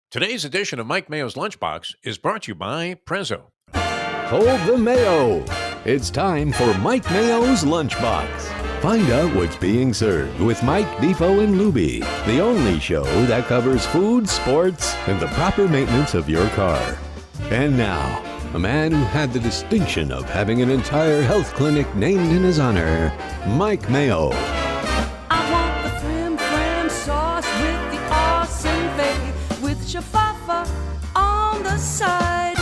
Today's edition of Mike Mayo's Lunchbox is brought to you by Prezzo. Hold the Mayo. It's time for Mike Mayo's Lunchbox. Find out what's being served with Mike, Defo, and Lubie, the only show that covers food, sports, and the proper maintenance of your car. And now, a man who had the distinction of having an entire health clinic named in his honor, Mike Mayo. I want the frim fram sauce with the awesome fave, with shafafa on the side.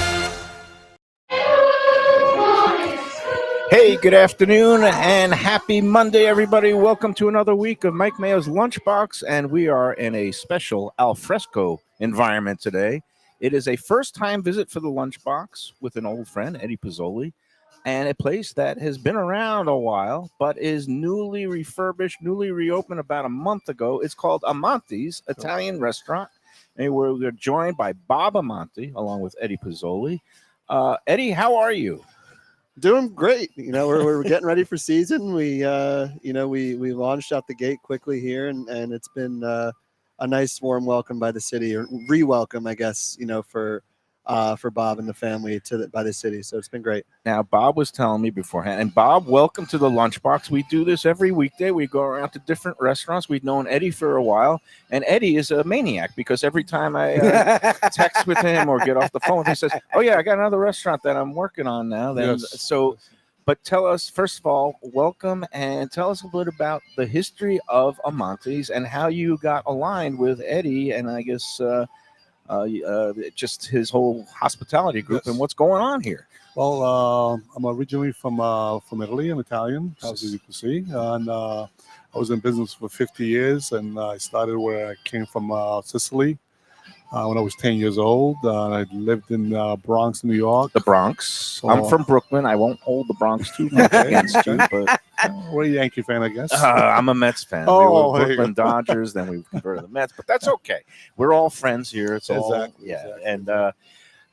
Hey, good afternoon and happy Monday, everybody. Welcome to another week of Mike Mayo's Lunchbox, and we are in a special alfresco environment today. It is a first-time visit for the Lunchbox with an old friend, Eddie Pozzuoli, and a place that has been around a while, but is newly refurbished, newly reopened about a month ago. It's called Amante's Italian Restaurant, and we're joined by Bob Amante, along with Eddie Pozzuoli. Eddie, how are you? Doing great. We're getting ready for season. We launched out the gate quickly here, and it's been a nice warm welcome by the city, or re-welcome, I guess, for Bob and the family by the city. So it's been great. Now, Bob was telling me beforehand, and Bob, welcome to the Lunchbox. We do this every weekday. We go around to different restaurants. We've known Eddie for a while, and Eddie is a maniac because every time I text with him or get off the phone, he says, "Oh yeah, I got another restaurant that I'm working on now." But tell us, first of all, welcome, and tell us a bit about the history of Amante's and how you got aligned with Eddie, and I guess just his whole hospitality group. Yes. And what's going on here. Well, I'm originally from Italy. I'm Italian, as you can see, and I was in business for 50 years, and I started where I came from, Sicily, when I was 10 years old. I lived in Bronx, New York. The Bronx. I'm from Brooklyn. I won't hold the Bronx too much against you, but We're a Yankee fan, I guess. I'm a Mets fan. Oh, we there were you Brooklyn Dodgers, then we converted to the Mets, but that's okay. We're all friends here. It's all Exactly, yeah. exactly. And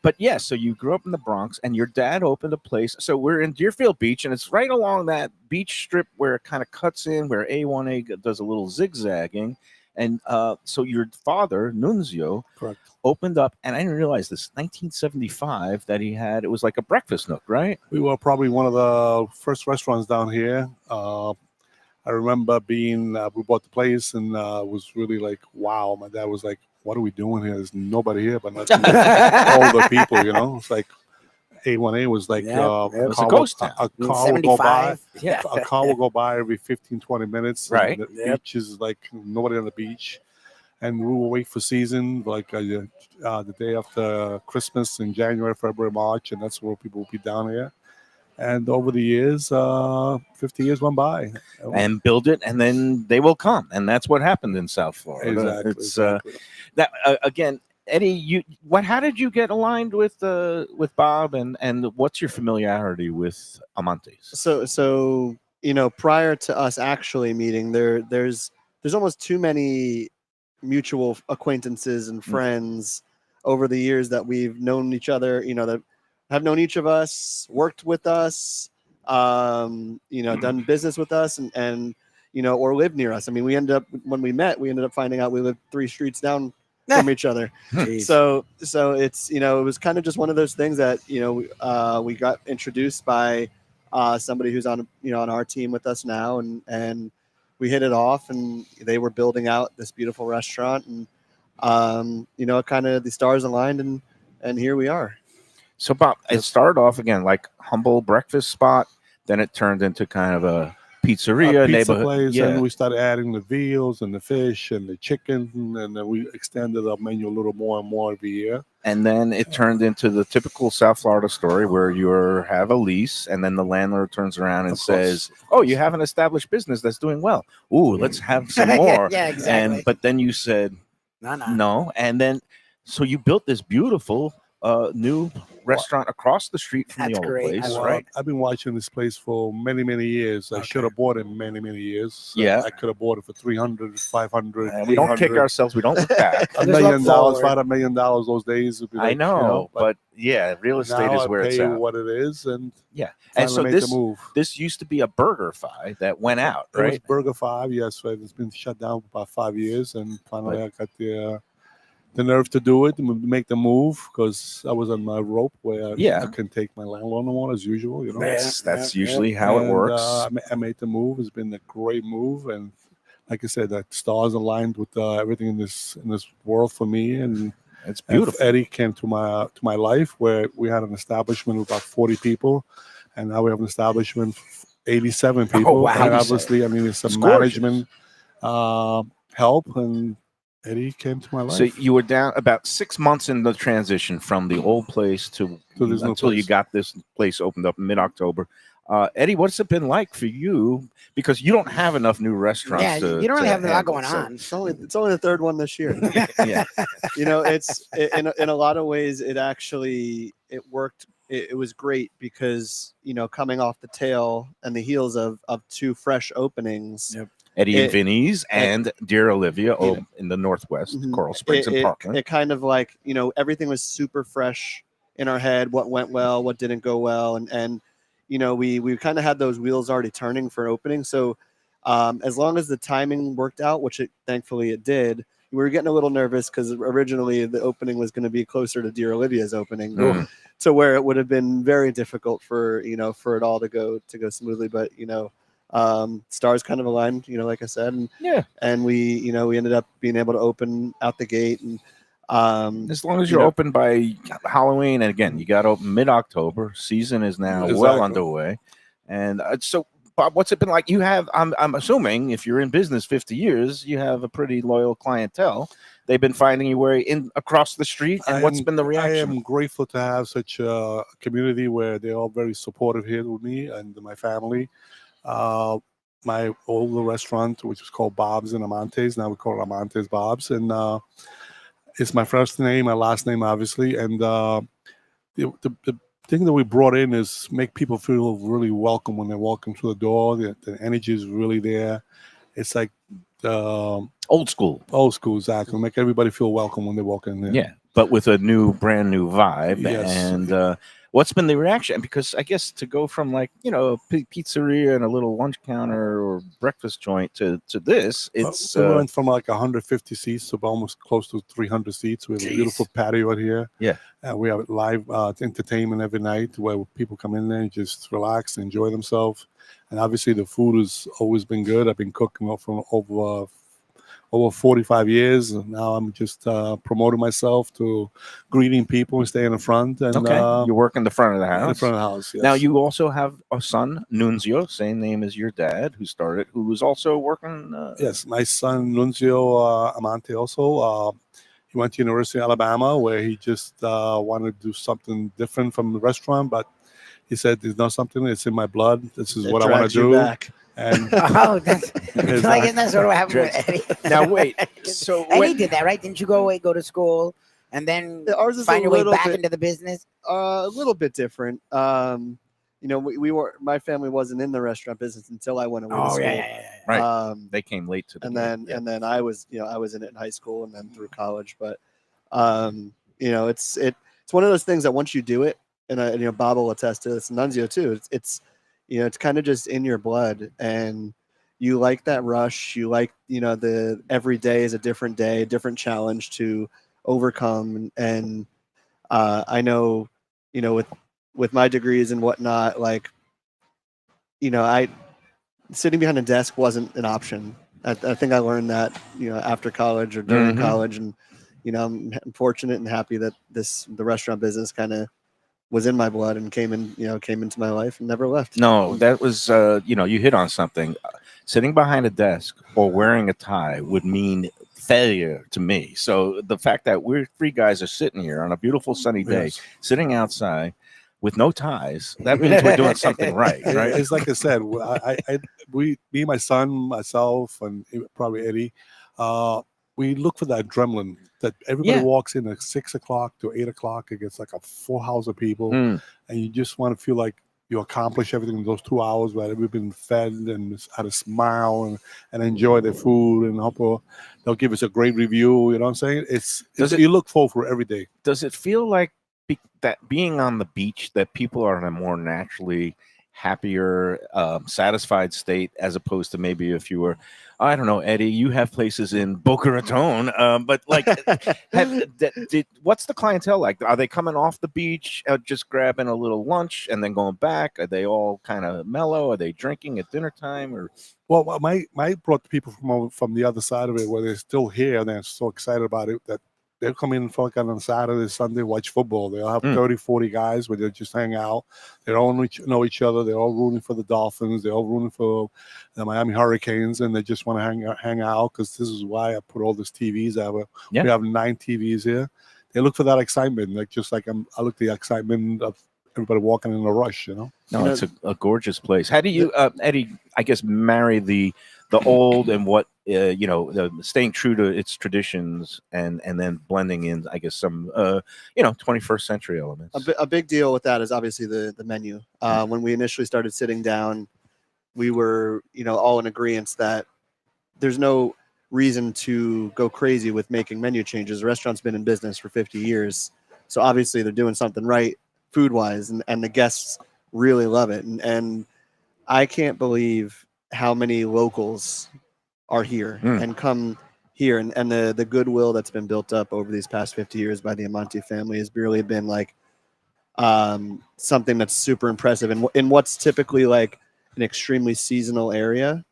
but yeah, so you grew up in the Bronx, and your dad opened a place. So we're in Deerfield Beach, and it's right along that beach strip where it kind of cuts in, where A1A does a little zigzagging. And so your father, Nunzio, Correct. opened up, and I didn't realize this, 1975, that he had, it was like a breakfast nook, right? We were probably one of the first restaurants down here. I remember we bought the place, and it was really like, wow. My dad was like, what are we doing here? There's nobody here but not older people, It's like A1A was like Yeah, it was a ghost town. A car would go by. 75. Yeah. A car will go by every 15, 20 minutes. and Right. The Yep. beach is like nobody on the beach. And we will wait for season, like the day after Christmas in January, February, March. And that's where people will be down here. And over the years, 50 years went by. And build it, and then they will come. And that's what happened in South Florida. Exactly. It's exactly. that again, Eddie, how did you get aligned with Bob, and what's your familiarity with Amante's? So prior to us actually meeting, there's almost too many mutual acquaintances and friends over the years that we've known each other, that have known each of us, worked with us, done business with us, and or lived near us. I mean, when we met, we ended up finding out we lived 3 streets down from each other. Jeez. So it's, it was kind of just one of those things that, we got introduced by somebody who's on our team with us now, and we hit it off, and they were building out this beautiful restaurant, and kind of the stars aligned, and here we are. So Bob, it started off again like humble breakfast spot, then it turned into kind of a pizzeria, A pizza neighborhood. place, Yeah. and we started adding the veals and the fish and the chicken, and then we extended our menu a little more and more every year. And then it turned into the typical South Florida story where you have a lease, and then the landlord turns around and Of course. says, "Oh, you have an established business that's doing well. Ooh, let's have some more." Yeah, exactly. But then you said No. no, and then so you built this beautiful new restaurant across the street from That's the old great. place, I love right? I've been watching this place for many, many years. I Okay. should have bought it many years. Yeah. I could have bought it for 300, 500. And we don't kick 800. ourselves. We don't look back. $1 Just million, look forward. $5 million those days. Would be I like, know, but yeah, real estate now is where I it's pay at. what it is, and Yeah, and finally so made this the move. this used to be a burger fi that went out, It was right? Burger 5, yes, right. It's been shut down for about 5 years, and finally I got the the nerve to do it, and make the move, because I was on my rope where Yeah. I can take my landlord on as usual. You know, That's usually how it And, works. I made the move. It's been a great move, and like I said, that stars aligned with everything in this world for me. And It's beautiful. Eddie came to my life, where we had an establishment with about 40 people, and now we have an establishment of 87 people. wow. And obviously, I mean, it's some It's gorgeous. management help, and Eddie came to my life. So you were down about 6 months in the transition from the old place to this new until you place. got this place opened up in mid-October. Eddie, what's it been like for you? Because you don't have enough new restaurants. Yeah, to, you don't to really have a lot handle, going so- on. It's only the third one this year. Yeah. You know, in a lot of ways, it worked. It was great because, you know, coming off the tail and the heels of two fresh openings. Yep. Eddie and Vinny's and Dear Olivia Yeah. in the Northwest, Mhm. Coral Springs and Parkland. It kind of like, you know, everything was super fresh in our head. What went well, what didn't go well, and you know, we kind of had those wheels already turning for an opening. So as long as the timing worked out, which thankfully it did, we were getting a little nervous because originally the opening was going to be closer to Dear Olivia's opening, to where it would have been very difficult for it all to go smoothly. But you know, stars kind of aligned, you know, like I said, and we ended up being able to open out the gate, and as long as you're open by Halloween, and again, you got open mid-October. Season is now well Exactly. underway, and so Bob, what's it been like? You have, I'm assuming, if you're in business 50 years, you have a pretty loyal clientele. They've been finding you across the street, and what's been the reaction? I am grateful to have such a community where they're all very supportive here with me and my family. My older restaurant, which was called Bob's and Amante's, now we call it Amante's Bob's, and it's my first name, my last name, obviously, and the thing that we brought in is make people feel really welcome when they walk into the door. The energy is really there. It's like Old school, exactly. Make everybody feel welcome when they walk in there. yeah, but with a brand new vibe. Yes. And what's been the reaction? Because I guess to go from like, you know, a pizzeria and a little lunch counter or breakfast joint to this, it's we went from like 150 seats to almost close to 300 seats. We have a beautiful patio out here. Yeah. We have live entertainment every night where people come in there and just relax, enjoy themselves. And obviously the food has always been good. I've been cooking for over 45 years. And now I'm just promoting myself to greeting people and staying in the front. And you work in the front of the house. in the front of the house, yes. Now you also have a son, Nunzio, same name as your dad, who was also working. Yes, my son Nunzio Amante also. He went to University of Alabama, where he just wanted to do something different from the restaurant, but he said, "There's not something. It's in my blood. This is what I want to do." Back. And Oh, that's like that's sort of what happened with Eddie. Now wait, so Eddie did that, right? Didn't you go to school and then Ours is find a your way little back bit- into the business? A little bit different. You know, my family wasn't in the restaurant business until I went away to school. Right. They came late to the And game. then and then I was in it in high school and then through college. But you know, it's one of those things that once you do it, and Bob will attest to this, and Nunzio too. It's you know, it's kind of just in your blood, and you like that rush. You like, the every day is a different day, a different challenge to overcome. And I know, with my degrees and whatnot, like, I sitting behind a desk wasn't an option. I think I learned that, after college or during college, and I'm fortunate and happy that the restaurant business kind of was in my blood and came into my life and never left. No, that was you hit on something. Sitting behind a desk or wearing a tie would mean failure to me. So the fact that we're three guys are sitting here on a beautiful sunny day, sitting outside with no ties, that means we're doing something right. Right? It's like I said, me, my son, myself, and probably Eddie, we look for that adrenaline that everybody walks in at 6 o'clock to 8 o'clock. It gets like a full house of people, and you just want to feel like you accomplish everything in those 2 hours where we've been fed and had a smile and enjoy the food, and hope they'll give us a great review. You know what I'm saying? You look forward for every day. Does it feel like that being on the beach, that people are more naturally happier, satisfied state as opposed to maybe if you were, I don't know, Eddie, you have places in Boca Raton, but like, what's the clientele like? Are they coming off the beach, just grabbing a little lunch and then going back? Are they all kind of mellow? Are they drinking at dinner time? Or Well, my brought the people from the other side of it, where they're still here and they're so excited about it that they'll come in on Saturday, Sunday, watch football. They'll have 30, 40 guys where they just hang out. They all know each other. They're all rooting for the Dolphins. They're all rooting for the Miami Hurricanes, and they just want to hang out because this is why I put all these TVs out. Yeah. We have 9 TVs here. They look for that excitement, I look the excitement of everybody walking in a rush, No, it's a gorgeous place. How do you, Eddie, I guess, marry the old and what, staying true to its traditions and then blending in, I guess, some, 21st century elements? A big deal with that is obviously the menu. When we initially started sitting down, we were, all in agreement that there's no reason to go crazy with making menu changes. The restaurant's been in business for 50 years. So obviously they're doing something right food-wise, and the guests really love it. And I can't believe how many locals are here and come here. And the goodwill that's been built up over these past 50 years by the Amante family has really been like something that's super impressive. And in what's typically like an extremely seasonal area,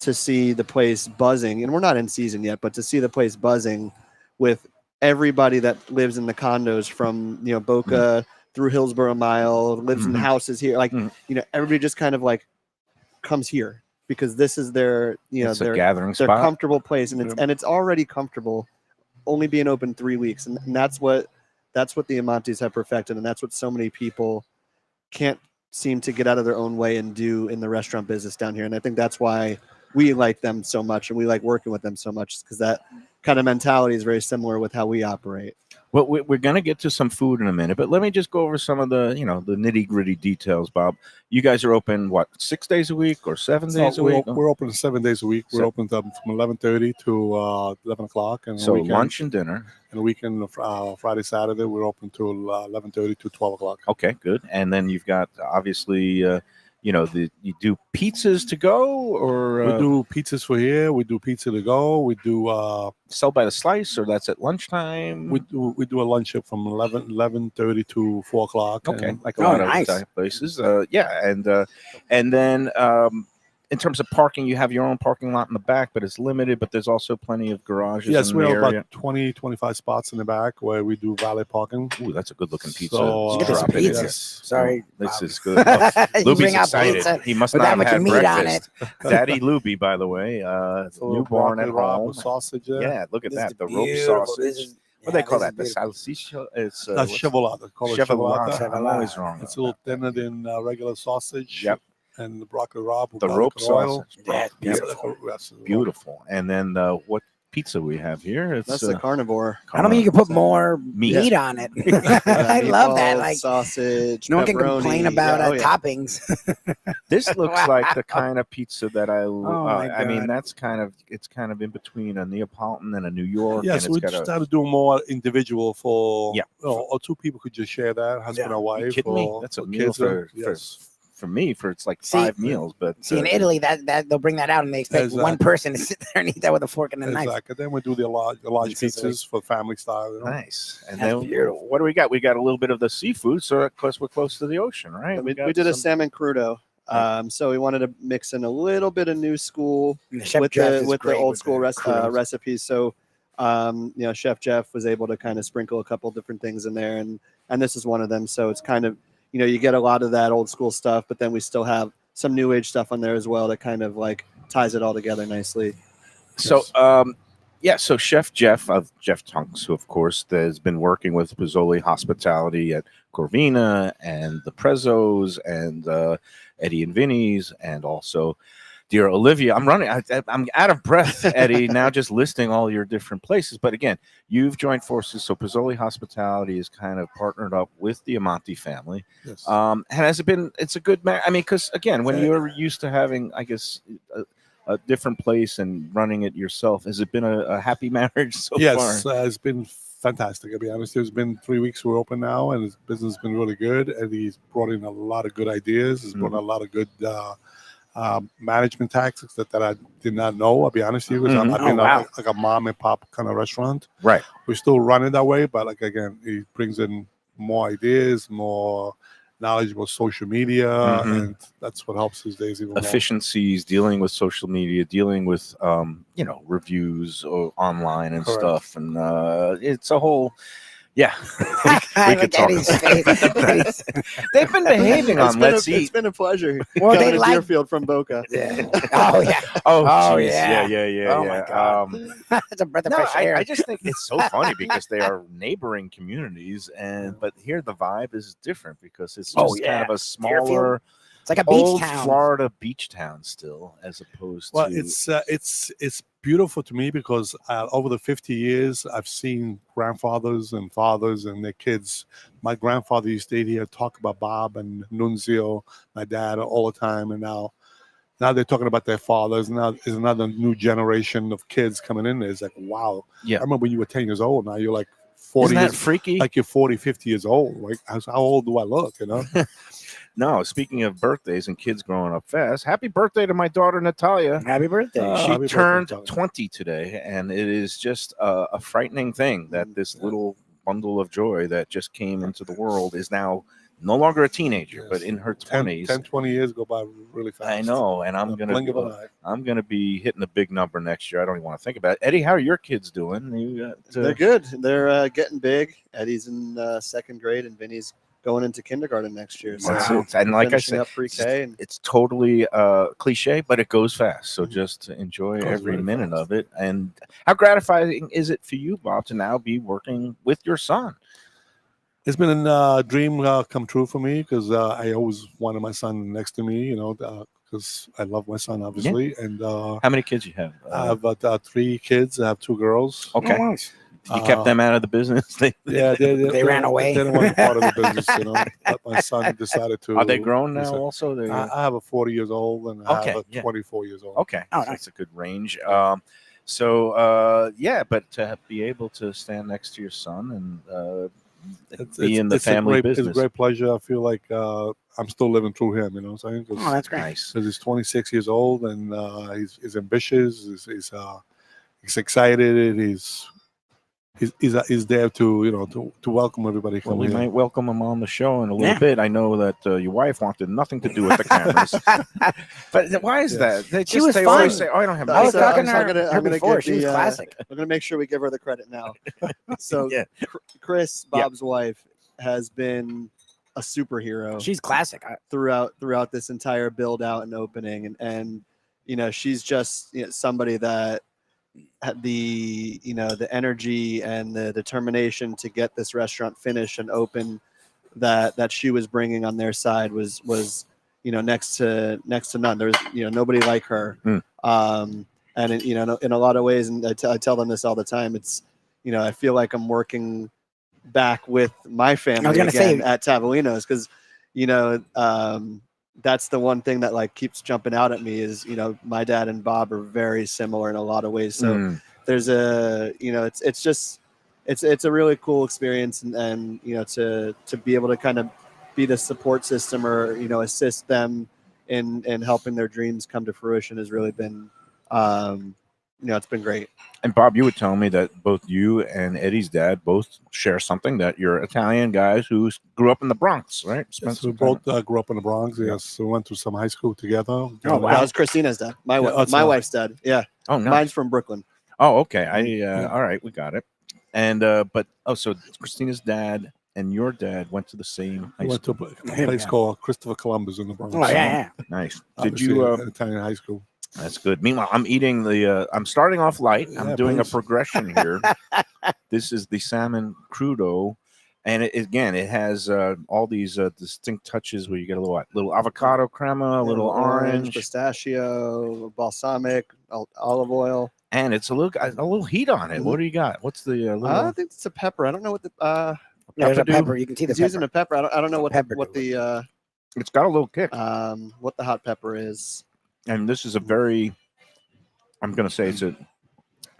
to see the place buzzing, and we're not in season yet, but to see the place buzzing with everybody that lives in the condos from, Boca through Hillsborough Mile, lives in houses here. Like, everybody just kind of like comes here because this is their, it's their a gathering their spot. comfortable place. And it's already comfortable, only being open 3 weeks. And that's what the Amantes have perfected. And that's what so many people can't seem to get out of their own way and do in the restaurant business down here. And I think that's why we like them so much and we like working with them so much, because that kind of mentality is very similar with how we operate. Well, we're going to get to some food in a minute, but let me just go over some of the, the nitty gritty details, Bob. You guys are open, 6 days a week or 7 days a week? We're open 7 days a week. We're open from 11:30 to 11 o'clock. And so lunch and dinner. And the weekend, Friday, Saturday, we're open till 11:30 to 12 o'clock. Okay, good. And then you've got, obviously, you do pizzas to go, or we do pizzas for here. We do pizza to go. We do sell by the slice, or that's at lunchtime. We do a lunch from 11:30 to 4 o'clock. Okay, like a lot of places. And then in terms of parking, you have your own parking lot in the back, but it's limited. But there's also plenty of garages. Yes, in we the have area. about 20, 25 spots in the back where we do valet parking. Ooh, that's a good looking pizza. So, Get us some Drop it in. pizza. Sorry, This Bob. is good. Oh, You Lubie's bring out excited. pizza He must with not that have much had meat on breakfast. it. Daddy Lubie, by the way, newborn at home. With sausage. Yeah, look at This that. is The rope beautiful. sausage. This is- What do they call this that? The is beautiful. salsiccia? It's Chevrolet. Call it Chevrolet. Chevrolet. I'm always wrong. It's a little thinner than regular sausage. Yep. And the broccoli rabe. with The garlic rope and oil. sausage. That's Beautiful. Beautiful. And then what pizza we have here? It's That's the carnivore. I don't mean you can put more meat on it. I love that. Meatballs, Like, sausage. no one can pepperoni. complain about Yeah, oh, yeah. toppings. This looks like the kind of pizza that I my I mean, God. it's kind of in between a Neapolitan and a New York. Yes, and we it's got just had to do more individual for, Yeah. or 2 people could just share that, husband Yeah. and wife. you kidding me? or That's a for meal kids, for me, it's like See- 5 meals. But See, in Italy, that they'll bring that out and they expect Exactly. one person to sit there and eat that with a fork and a knife. Exactly. Then we do the large pizzas for family style. nice. And That's then beautiful. what do we got? We got a little bit of the seafood, so of course we're close to the ocean, right? We got did a some- salmon crudo. So we wanted to mix in a little bit of new school And the Chef with Jeff the is with the great old with school the crudos. recipes. So Chef Jeff was able to kind of sprinkle a couple different things in there, and this is one of them. So it's kind of, you get a lot of that old school stuff, but then we still have some new age stuff on there as well that kind of like ties it all together nicely. So, so Chef Jeff of Jeff Tunks, who of course has been working with Pozzuoli Hospitality at Corvina and the Prezzos and Eddie and Vinny's, and also dear Olivia. I'm out of breath, Eddie, now just listing all your different places. But again, you've joined forces. So Pozzuoli Hospitality is kind of partnered up with the Amante family. Yes. And has it been, it's a good match. I mean, because again, when you're used to having, I guess, a different place and running it yourself, has it been a happy marriage so Yes, far? it's been fantastic. I'll be honest. It's been 3 weeks we're open now, and his business has been really good. And he's brought in a lot of good ideas. He's brought in a lot of good management tactics that I did not know. I'll be honest with you, because I've been like a mom and pop kind of restaurant. Right. We still run it that way, but like again, he brings in more ideas, more knowledge about social media, and that's what helps these days even more. Efficiencies, dealing with social media, dealing with reviews or online and stuff, and it's a whole. Yeah, we could talk about that. They've been behaving on Let's Eat. It's been a pleasure. Well, coming they to like Deerfield from Boca. Yeah. Oh yeah. Oh geez. yeah. Oh my God. That's a breath of fresh air. I just think it's so funny because they are neighboring communities, but here the vibe is different because it's just kind of a smaller. Deerfield. It's like a beach old town. Florida beach town still, as opposed Well, to. it's beautiful to me because over the 50 years, I've seen grandfathers and fathers and their kids. My grandfather used to stay here, talk about Bob and Nunzio, my dad, all the time, and now they're talking about their fathers. Now there's another new generation of kids coming in there. It's like, wow. Yeah. I remember when you were 10 years old. Now you're like 40. Isn't that years, freaky? like you're 40, 50 years old. Like, how old do I look? You know. No, speaking of birthdays and kids growing up fast, happy birthday to my daughter Natalia. Happy birthday. She happy turned birthday, 20 today, and it is just a frightening thing that this little bundle of joy that just came into the world is now no longer a teenager, but in her 20s. 10, 20 years go by really fast. I know, and I'm gonna be hitting a big number next year. I don't even want to think about it. Eddie, how are your kids doing? They're good. They're getting big. Eddie's in second grade, and Vinny's going into kindergarten next year. So and like I said, up pre-K, and it's totally cliche, but it goes fast. So just enjoy every minute of it. And how gratifying is it for you, Bob, to now be working with your son? It's been a dream come true for me because I always wanted my son next to me, because I love my son, obviously. Yeah. And how many kids you have? I have 3 kids. I have 2 girls. Okay. Oh, nice. You kept them out of the business. They ran away. They didn't want to be part of the business, But my son decided to. Are they grown now? Also, I have a 40 years old and I have a 24 years old. Okay, so that's a good range. But to be able to stand next to your son and be in the family business, it's a great pleasure. I feel like I'm still living through him. You know what I'm saying? Oh, that's great. Nice. Because he's 26 years old and he's ambitious. He's excited. He's there to welcome everybody. Well, we might welcome him on the show in a little bit. I know that your wife wanted nothing to do with the cameras, but why is that? She was fun. Always say, "Oh, I don't have." I was talking to I'm her gonna before. give She was classic. I'm going to make sure we give her the credit now. So, Yeah. Chris, Bob's wife, has been a superhero. She's classic. throughout this entire build out and opening, and she's just somebody that had the energy and the determination to get this restaurant finished and open that she was bringing on their side was next to none. There's nobody like her. And in a lot of ways, and I tell them this all the time, it's I feel like I'm working back with my family again at Tavolino's, because that's the one thing that keeps jumping out at me is my dad and Bob are very similar in a lot of ways. So there's it's a really cool experience, and to be able to kind of be the support system or assist them in helping their dreams come to fruition has really been it's been great. And Bob, you would tell me that both you and Eddie's dad both share something, that you're Italian guys who grew up in the Bronx, right? Yes, we both grew up in the Bronx. Yes, we went to some high school together. Oh, wow. That was Christina's dad. My wife's dad. Yeah. Oh, nice. Mine's from Brooklyn. Oh, okay. All right, we got it. And so Christina's dad and your dad went to the same high school. Went to a place called Christopher Columbus in the Bronx. Oh, yeah. Nice. Did you Italian high school? That's good. Meanwhile, I'm eating I'm starting off light. I'm doing a progression here. This is the salmon crudo, and it has all these distinct touches where you get a little avocado crema, a little orange, pistachio, balsamic, olive oil, and it's a little heat on it. What do you got? What's the? I think it's a pepper. I don't know what the. There's a pepper. You can see the pepper. Using a pepper. I don't know what the. It's got a little kick. What the hot pepper is. And this is a very, I'm going to say it's a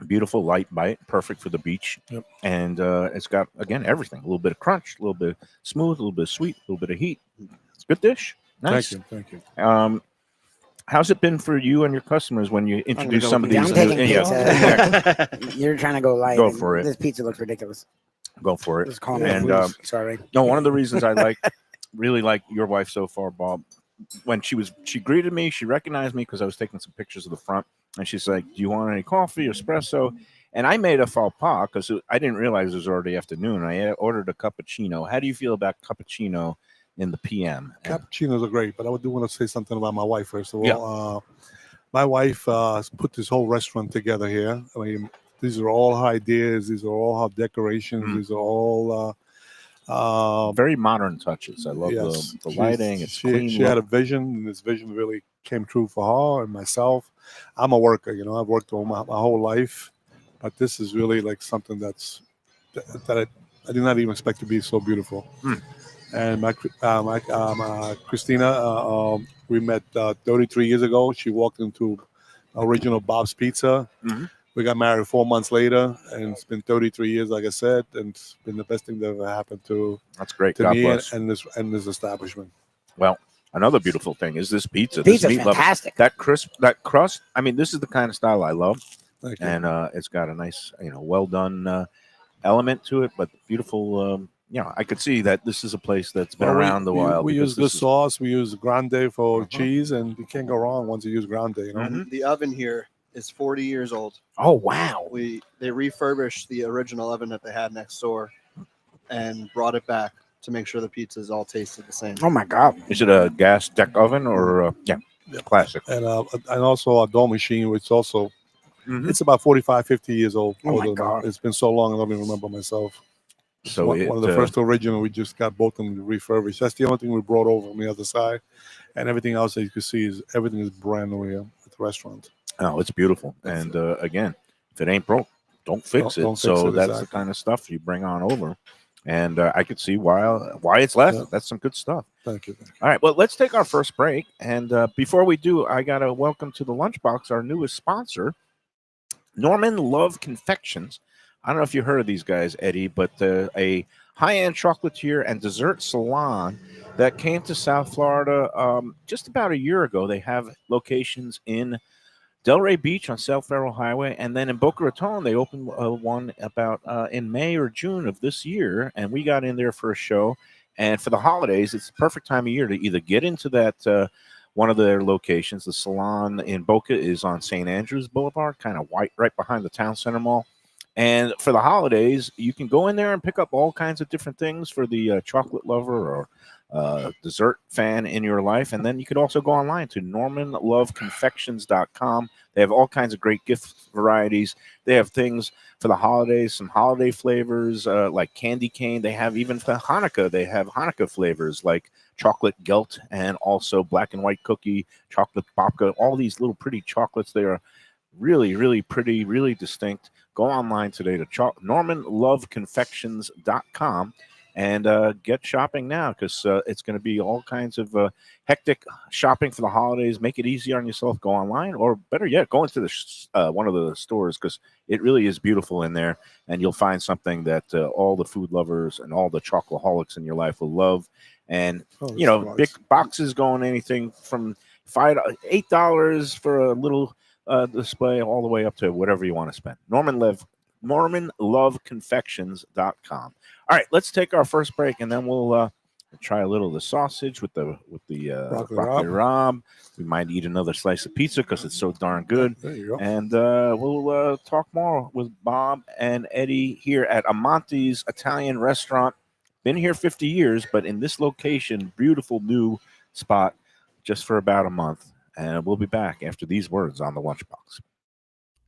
Beautiful light bite, perfect for the beach. Yep. And it's got, again, everything. A little bit of crunch, a little bit smooth, a little bit of sweet, a little bit of heat. It's a good dish. Nice. Thank you. How's it been for you and your customers when you introduce go some of with these? I'm taking Yeah. pizza. You're trying to go light. Go and for it. This pizza looks ridiculous. Go for it. Just call me. And please. Sorry. no, one of the reasons I really like your wife so far, Bob, when she greeted me, she recognized me because I was taking some pictures of the front, and she's like, "Do you want any coffee, espresso?" And I made a faux pas because I didn't realize it was already afternoon. I ordered a cappuccino. How do you feel about cappuccino in the PM? Cappuccinos are great, but I do want to say something about my wife first of all. My wife put this whole restaurant together here. I mean, these are all her ideas. These are all her decorations. These are all very modern touches. I love the lighting. It's clean. She had a vision, and this vision really came true for her and myself. I'm a worker, I've worked all my whole life, but this is really like something that I did not even expect to be so beautiful. And my Christina, we met 33 years ago. She walked into original Bob's Pizza. We got married 4 months later, and it's been 33 years, like I said, and it's been the best thing that ever happened to God me bless. and this establishment. Well, another beautiful thing is this pizza. Pizza's this meat fantastic. That crust. I mean, this is the kind of style I love. Thank you. And it's got a nice, well done element to it, but beautiful. I could see that this is a place that's been around a while. We use the sauce. We use Grande for cheese, and you can't go wrong once you use Grande. The oven here is 40 years old. Oh wow! They refurbished the original oven that they had next door, and brought it back to make sure the pizzas all tasted the same. Oh my God! Is it a gas deck oven or classic? And also a dough machine, which also it's about 45, 50 years old. Oh my God! It's been so long I don't even remember myself. So one of the first original, we just got both of them refurbished. That's the only thing we brought over from the other side, and everything else that you can see everything is brand new here at the restaurant. Oh, it's beautiful. And again, if it ain't broke, don't fix it. Don't fix so it, that's exactly. the kind of stuff you bring on over. And I could see why it's left. Yeah. That's some good stuff. Thank you. All right. Well, let's take our first break. And before we do, I got to welcome to the Lunchbox our newest sponsor, Norman Love Confections. I don't know if you heard of these guys, Eddie, but a high-end chocolatier and dessert salon that came to South Florida just about a year ago. They have locations in Delray Beach on South Federal Highway, and then in Boca Raton, they opened one about in May or June of this year, and we got in there for a show. And for the holidays, it's the perfect time of year to either get into that one of their locations. The salon in Boca is on St. Andrews Boulevard, kind of right behind the Town Center Mall. And for the holidays, you can go in there and pick up all kinds of different things for the chocolate lover or dessert fan in your life. And then you could also go online to normanloveconfections.com. They have all kinds of great gift varieties. They have things for the holidays, some holiday flavors like candy cane. They have even for Hanukkah, they have Hanukkah flavors like chocolate gelt and also black and white cookie, chocolate babka, all these little pretty chocolates. They are really, really pretty, really distinct. Go online today to normanloveconfections.com and get shopping now, because it's going to be all kinds of hectic shopping for the holidays. Make it easier on yourself. Go online, or better yet, go into the one of the stores, because it really is beautiful in there, and you'll find something that all the food lovers and all the chocoholics in your life will love. And big boxes going anything from $8 for a little display all the way up to whatever you want to spend. NormanLoveConfections.com. All right, let's take our first break, and then we'll try a little of the sausage with the broccoli rabe. We might eat another slice of pizza because it's so darn good. There you go. And we'll talk more with Bob and Eddie here at Amante's Italian Restaurant. Been here 50 years, but in this location, beautiful new spot, just for about a month. And we'll be back after these words on the Lunchbox.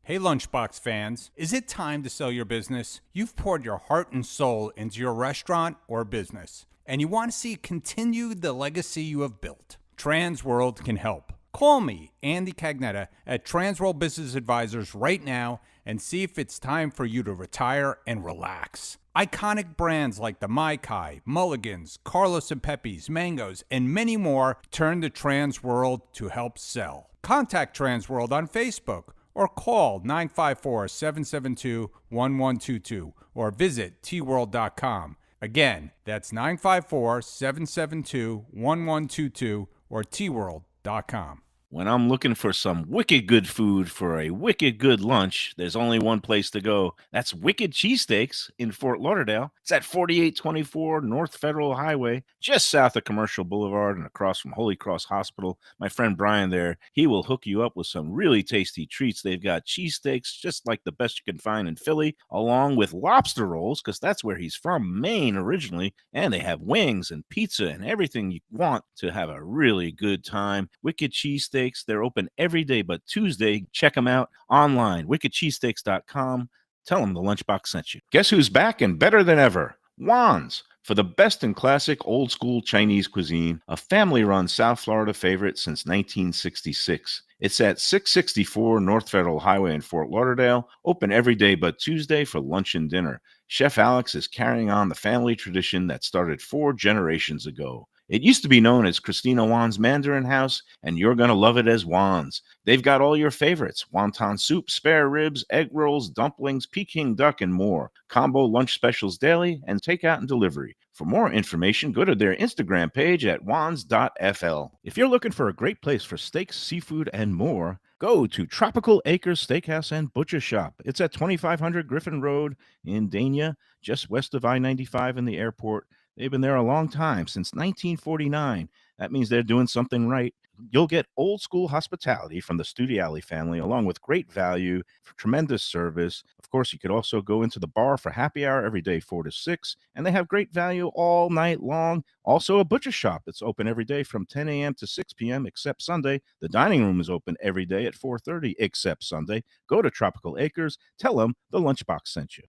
Hey, Lunchbox fans, is it time to sell your business? You've poured your heart and soul into your restaurant or business, and you want to see continue the legacy you have built. Transworld can help. Call me, Andy Cagnetta, at Transworld Business Advisors right now and see if it's time for you to retire and relax. Iconic brands like the Mai Kai, Mulligans, Carlos and Pepe's, Mangoes, and many more turn to Transworld to help sell. Contact Transworld on Facebook or call 954-772-1122 or visit tworld.com. Again, that's 954-772-1122 or tworld.com. When I'm looking for some wicked good food for a wicked good lunch, there's only one place to go. That's Wicked Cheesesteaks in Fort Lauderdale. It's at 4824 North Federal Highway, just south of Commercial Boulevard and across from Holy Cross Hospital. My friend Brian there, he will hook you up with some really tasty treats. They've got cheesesteaks, just like the best you can find in Philly, along with lobster rolls, because that's where he's from, Maine originally. And they have wings and pizza and everything you want to have a really good time. Wicked Cheesesteaks. They're open every day but Tuesday. Check them out online, wickedcheesesteaks.com. Tell them the Lunchbox sent you. Guess who's back and better than ever? Juan's. For the best in classic old school Chinese cuisine, a family-run South Florida favorite since 1966. It's at 664 North Federal Highway in Fort Lauderdale, open every day but Tuesday for lunch and dinner. Chef Alex is carrying on the family tradition that started 4 generations ago. It used to be known as Christina Juan's Mandarin House, and you're going to love it as Juan's. They've got all your favorites: wonton soup, spare ribs, egg rolls, dumplings, Peking duck, and more. Combo lunch specials daily and takeout and delivery. For more information, go to their Instagram page at wans.fl. If you're looking for a great place for steaks, seafood, and more, go to Tropical Acres Steakhouse and Butcher Shop. It's at 2500 Griffin Road in Dania, just west of I-95 and the airport. They've been there a long time, since 1949. That means they're doing something right. You'll get old school hospitality from the Studiali family, along with great value, tremendous service. Of course, you could also go into the bar for happy hour every day, 4 to 6, and they have great value all night long. Also, a butcher shop that's open every day from 10 a.m. to 6 p.m. except Sunday. The dining room is open every day at 4:30 except Sunday. Go to Tropical Acres. Tell them the Lunchbox sent you.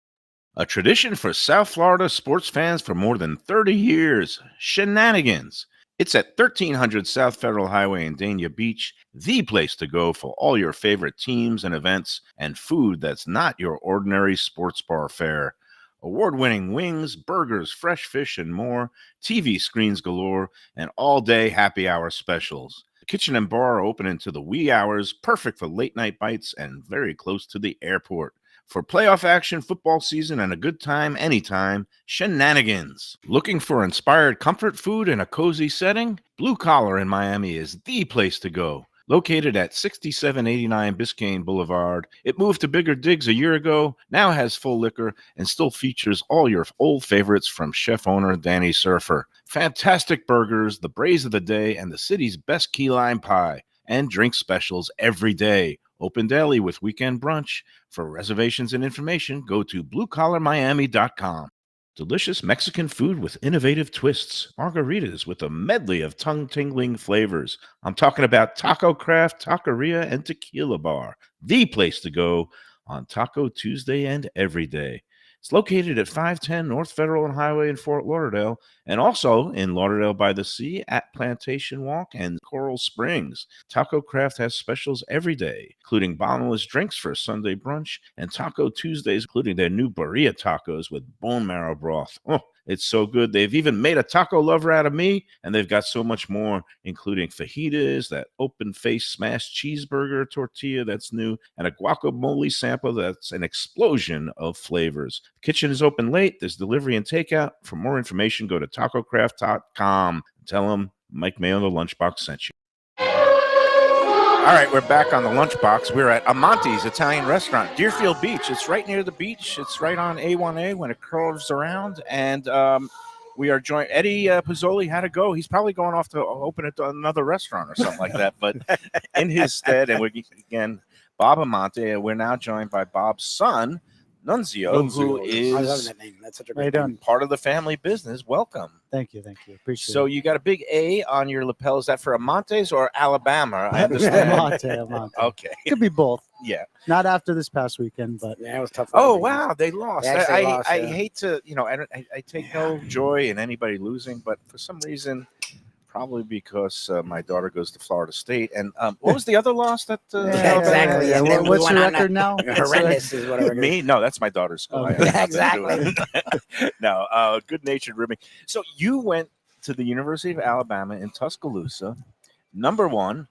A tradition for South Florida sports fans for more than 30 years, Shenanigans. It's at 1300 South Federal Highway in Dania Beach, the place to go for all your favorite teams and events and food that's not your ordinary sports bar fare. Award-winning wings, burgers, fresh fish, and more, TV screens galore, and all-day happy hour specials. The kitchen and bar are open into the wee hours, perfect for late-night bites and very close to the airport. For playoff action, football season, and a good time anytime, Shenanigans. Looking for inspired comfort food in a cozy setting? Blue Collar in Miami is the place to go. Located at 6789 Biscayne Boulevard, it moved to bigger digs a year ago, now has full liquor, and still features all your old favorites from chef owner Danny Surfer. Fantastic burgers, the braise of the day, and the city's best key lime pie. And drink specials every day. Open daily with weekend brunch. For reservations and information, go to bluecollarmiami.com. Delicious Mexican food with innovative twists. Margaritas with a medley of tongue-tingling flavors. I'm talking about Taco Craft, Taqueria, and Tequila Bar. The place to go on Taco Tuesday and every day. It's located at 510 North Federal and Highway in Fort Lauderdale, and also in Lauderdale by the Sea at Plantation Walk and Coral Springs. Taco Craft has specials every day, including bottomless drinks for a Sunday brunch, and Taco Tuesdays, including their new birria tacos with bone marrow broth. Oh, it's so good. They've even made a taco lover out of me, and they've got so much more, including fajitas, that open-faced smashed cheeseburger tortilla that's new, and a guacamole sample that's an explosion of flavors. The kitchen is open late. There's delivery and takeout. For more information, go to tacocraft.com. Tell them Mike Mayo, the Lunchbox, sent you. All right, we're back on the Lunchbox. We're at Amante's Italian Restaurant, Deerfield Beach. It's right near the beach. It's right on A1A when it curves around. And we are joined. Eddie Pozzuoli had to go. He's probably going off to open another restaurant or something like that. But in his stead, and we're again, Bob Amante. We're now joined by Bob's son, Nunzio, who I love is that name. That's such a great name. part of the family business. Welcome. Thank you. Appreciate So it. you got a big A on your lapel. Is that for Amante's or Alabama? I understand. Amante. Okay. Could be both. Yeah. Not after this past weekend, but Yeah, it was tough. Oh wow, they lost. They actually lost, I yeah. hate to, I take no joy in anybody losing, but for some reason, probably because my daughter goes to Florida State. And what was the other loss that? Yeah, exactly. Yeah, And then we what's went your on record now? Horrendous is what it Me? No, that's my daughter's school. I Okay. have nothing to do Exactly. with it. No, good-natured ribbing. So you went to the University of Alabama in Tuscaloosa, number one,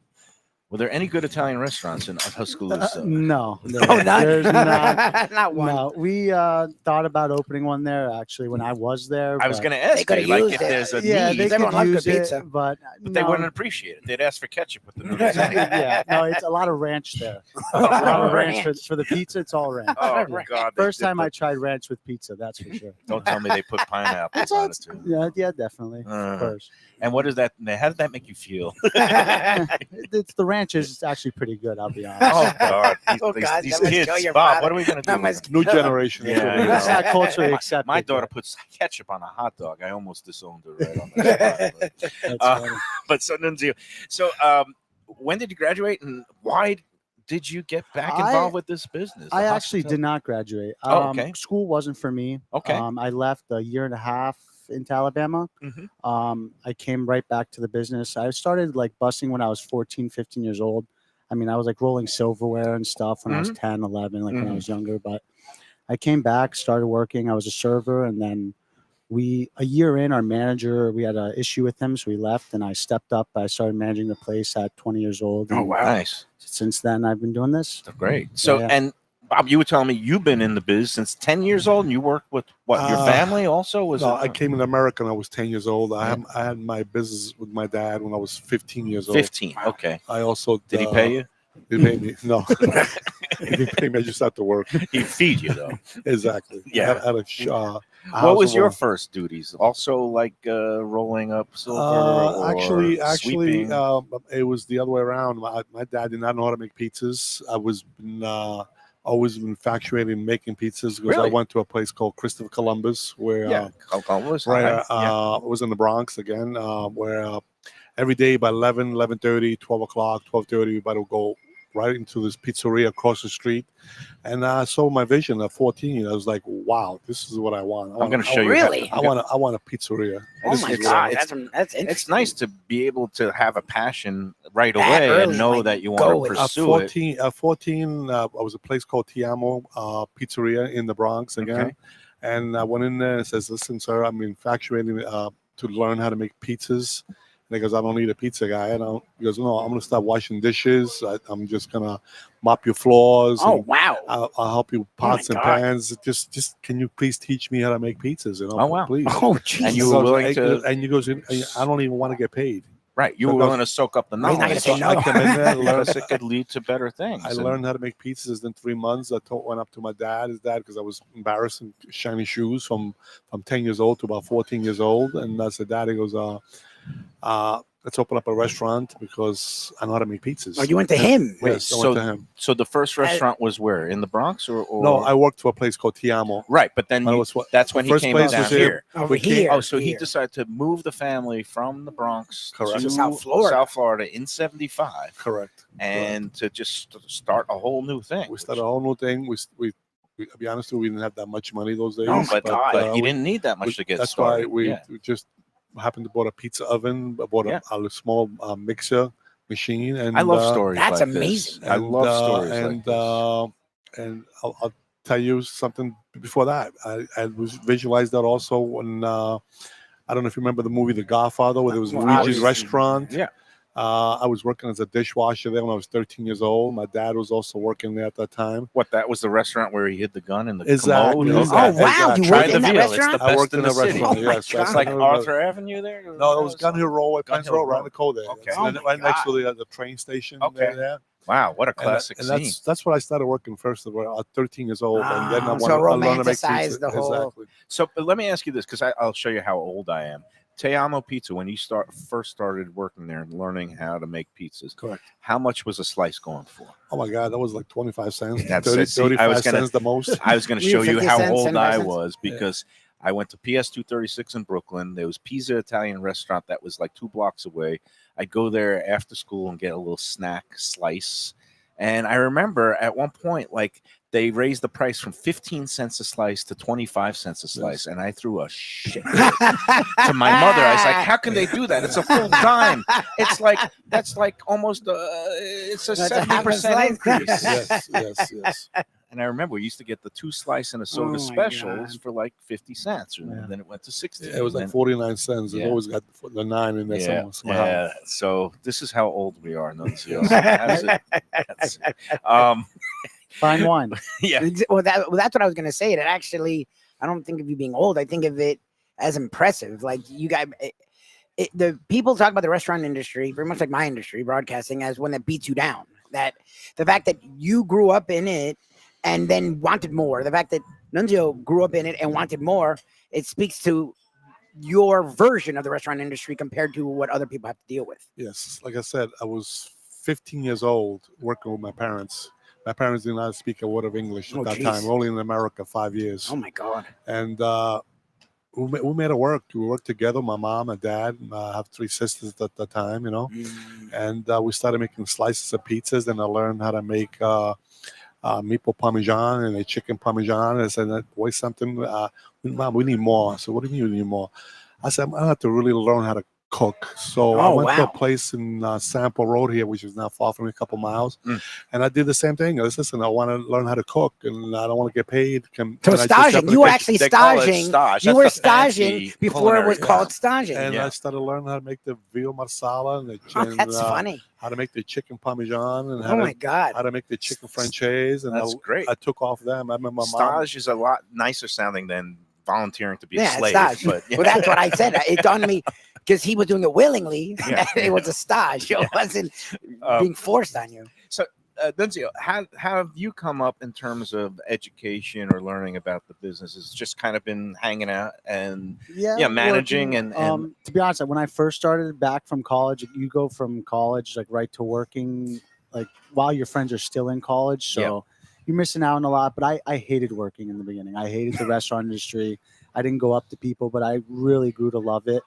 Were there any good Italian restaurants in Tuscaloosa? No, Oh, not, there's not. not one. No, we thought about opening one there actually when I was there. I was but- going to ask could've you, like, used if it. there's a Yeah, need, they Everyone could liked use good it, pizza. but but they no. wouldn't appreciate it. They'd ask for ketchup with the noodles. Yeah, no, it's a lot of ranch there. Oh, A lot of ranch. ranch for the pizza. It's all ranch. Oh, Yeah. God. they First did time the- I tried ranch with pizza, that's for sure. Don't tell me they put pineapples on it, too. Yeah, definitely. Of course. And what is that? How did that make you feel? It's the ranch is actually pretty good. I'll be honest. Oh, God. Oh, God, These that must kids. kill your Bob, father. what are we going to do? That with must them? New generation. Yeah, Yeah, It's not culturally accepted. My daughter yet. puts ketchup on a hot dog. I almost disowned her right on the spot. That's Uh, funny. But so, when did you graduate, and why did you get back I- involved with this business? I the actually hospitality? did not graduate. Oh, okay. School wasn't for me. Okay. I left a year and a half into Alabama. Mhm. I came right back to the business. I started like busing when I was 14, 15 years old. I mean, I was like rolling silverware and stuff when I was 10, 11, like when I Mhm. was younger. But I came back, started working. I was a server. And then a year in, our manager, we had an issue with him. So we left and I stepped up. I started managing the place at 20 years old. Oh, and wow. Nice. Since then, I've been doing this. Great. So, Yeah. and Bob, you were telling me you've been in the biz since 10 years old, and you work with what? Your family also? Was No, it? I came in America when I was 10 years old. Yeah. I had my business with my dad when I was 15 years old. 15. Okay. I also Did he pay you? He paid me. No, he didn't pay me. I just had to work. He feed you though. Exactly. Yeah. I had a What was your house of first duties? Also, like rolling up silver? or actually, sweeping? it was the other way around. My dad did not know how to make pizzas. I was always been infatuated in making pizzas because I Really? went to a place called Christopher Columbus where Columbus. where Yeah. it was in the Bronx again, where every day by 11, 11:30, 12 o'clock, 12:30, everybody would go right into this pizzeria across the street. And I saw my vision at 14. I was like, wow, this is what I want. I'm going to show you. Really? I want a pizzeria. Oh This my is what God, I- that's It's nice to be able to have a passion right That away early, and know like, that you go want with to it. pursue it. 14, I was a place called Tiamo Pizzeria in the Bronx again. Okay. And I went in there and says, listen, sir, I'm infatuated to learn how to make pizzas. And he goes, I don't need a pizza guy. And he goes, no, I'm going to start washing dishes. I'm just going to mop your floors. Oh and wow. I'll help you with pots and God. pans. Just can you please teach me how to make pizzas? You know, Oh, wow. please. Oh jeez. And you were willing to, And you goes, I don't even want to get paid. right? You were because- willing to soak up the He's not gonna knowledge. say no. I come in there, learn, Because it could lead to better things. I And- learned how to make pizzas in 3 months. Went up to my his dad, because I was embarrassed in shiny shoes from 10 years old to about 14 years old. And I said, Dad, he goes, let's open up a restaurant because I know how to make pizzas. Oh, you went to him. Wait, Yes, I went to him. So the first restaurant was where? In the Bronx or? No, I worked for a place called Tiamo. Right, but then I you- was what- that's when the he first came place down was here. Over We came- here. Oh, so he here. decided to move the family from the Bronx Correct. to South Florida. South Florida in '75, Correct. and to just start a whole new thing. We started a whole new thing. We to be honest with you, we didn't have that much money those days. No, but you we- didn't need that much to get that's started. why we Yeah. just happened to bought a pizza oven, bought a small mixer machine, and I love stories. That's like amazing. This. I love stories and like this. and I'll tell you something before that. I was visualized that also when I don't know if you remember the movie The Godfather, where there was Well, Luigi's obviously. restaurant. Yeah. I was working as a dishwasher there when I was 13 years old. My dad was also working there at that time. What, that was the restaurant where he hid the gun in the Exactly. commode? Oh, wow, you Try worked the in that veal. It's restaurant? the I best worked in in the a city. restaurant. Oh, my Yes, God. It's like I know Arthur Avenue there? No, it was Gun Hill Road, Gun Pines Hill Road, right Road. on the code there. Okay. It's Oh right my next God. to the train station. Okay. There. Wow, what a And classic and scene. that's what I started working first of all at 13 years old, and then I So wanted to make romanticized pizza. the whole- Exactly. So but let me ask you this, because I'll show you how old I am. Te Amo Pizza, when you first started working there and learning how to make pizzas, Correct. how much was a slice going for? Oh my God, that was like 25 cents, That's 30, it. See, I 35 was gonna- cents the most. I was going to You show you 50 how cents, old 75 I cents? was because I went to PS 236 in Brooklyn. There was Pizza Italian restaurant that was like 2 blocks away. I'd go there after school and get a little snack slice. And I remember at one point, like, they raised the price from 15 cents a slice to 25 cents a slice. And I threw a shit to my mother. I was like, how can they do that? It's a full dime. That's like almost it's a That's a half a 70% slice. increase. Yes, yes, yes. And I remember we used to get the 2-slice and a soda Oh, my specials God. for like 50 cents, and Yeah. then it went to 60. Yeah, it was and like then- 49 cents. It's Yeah. always got the 9 in there yeah, somehow. yeah. So this is how old we are, Nunzio. That's it. Fine wine. Yeah. Well, that's what I was gonna say. It actually, I don't think of you being old. I think of it as impressive. Like you guys, the people talk about the restaurant industry, very much like my industry, broadcasting, as one that beats you down. That the fact that you grew up in it and then wanted more. The fact that Nunzio grew up in it and wanted more. It speaks to your version of the restaurant industry compared to what other people have to deal with. Yes, like I said, I was 15 years old working with my parents. My parents did not speak a word of English at Oh, that geez. time. Only in America, 5 years. Oh my God. And we made it work. We worked together. My mom and dad. I have 3 sisters at the time, you know. And we started making slices of pizzas. And I learned how to make meatball parmesan and a chicken parmesan. I said, boy, something. Mom, we need more. So what do you mean we need more? I said, I have to really learn how to cook. So I Oh, went to a wow. place in Sample Road here, which is not far from me, a couple miles. And I did the same thing. I said, listen, I want to learn how to cook, and I don't want to get paid. So can I just staging, have you were to- actually They call it staging. stage. You That's were the staging fancy before it was culinary called term. staging. And Yeah. I started learning how to make the veal marsala and the Oh, that's funny. how to make the chicken parmesan and Oh my God. how to make the chicken franchise. And That's great. I took off them. I remember my mom. Stage is a lot nicer sounding than volunteering to be a Yeah, slave. stage. But Well, that's what I said. It dawned on me because he was doing it willingly. Yeah. It was a stage. It wasn't Um, being forced on you. Nunzio, how have you come up in terms of education or learning about the business? It's just kind of been hanging out and Yeah, managing working. and To be honest, when I first started back from college, you go from college like right to working like while your friends are still in college. So you're missing out on a lot. But I hated working in the beginning. I hated the restaurant industry. I didn't go up to people, but I really grew to love it.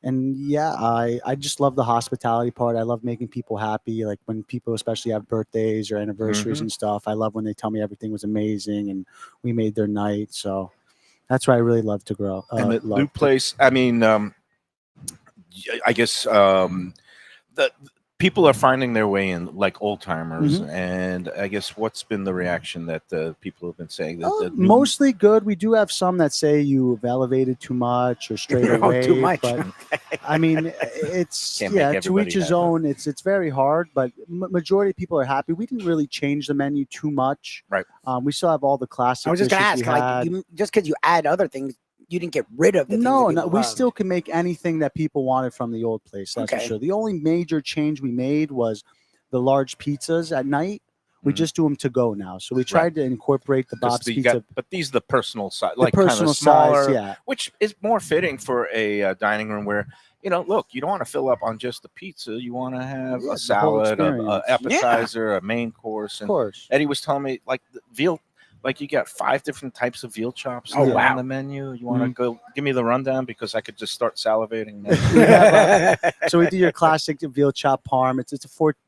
And yeah, I just love the hospitality part. I love making people happy. Like when people especially have birthdays or anniversaries and stuff. I love when they tell me everything was amazing and we made their night. So that's why I really love to grow. and the new place. I mean, I guess the people are finding their way in, like old timers. And I guess what's been the reaction that people have been saying? That the new- Mostly good. We do have some that say you've elevated too much or straight Oh, away. too much. But I mean, it's Can't make to everybody each his happy. own. It's very hard, but majority of people are happy. We didn't really change the menu too much. Right. We still have all the classic. I was just going to dishes ask, we like, had. just because you add other things, you didn't get rid of the things No, that no, people we loved. still can make anything that people wanted from the old place. That's for Okay. sure. The only major change we made was the large pizzas at night. We just do them to go now. So we tried to incorporate the 'cause Bob's you Pizza, got- but these are the personal size, the like kind personal of smaller, size. Yeah, which is more fitting for a dining room where, look, you don't want to fill up on just the pizza. You want to have Yeah, the whole a salad, a experience. appetizer, a main course. of And course. Eddie was telling me, like, the veal, like you got 5 different types of veal chops Oh, now wow. on the menu. You want to go give me the rundown because I could just start salivating. We have, so we do your classic veal chop parm.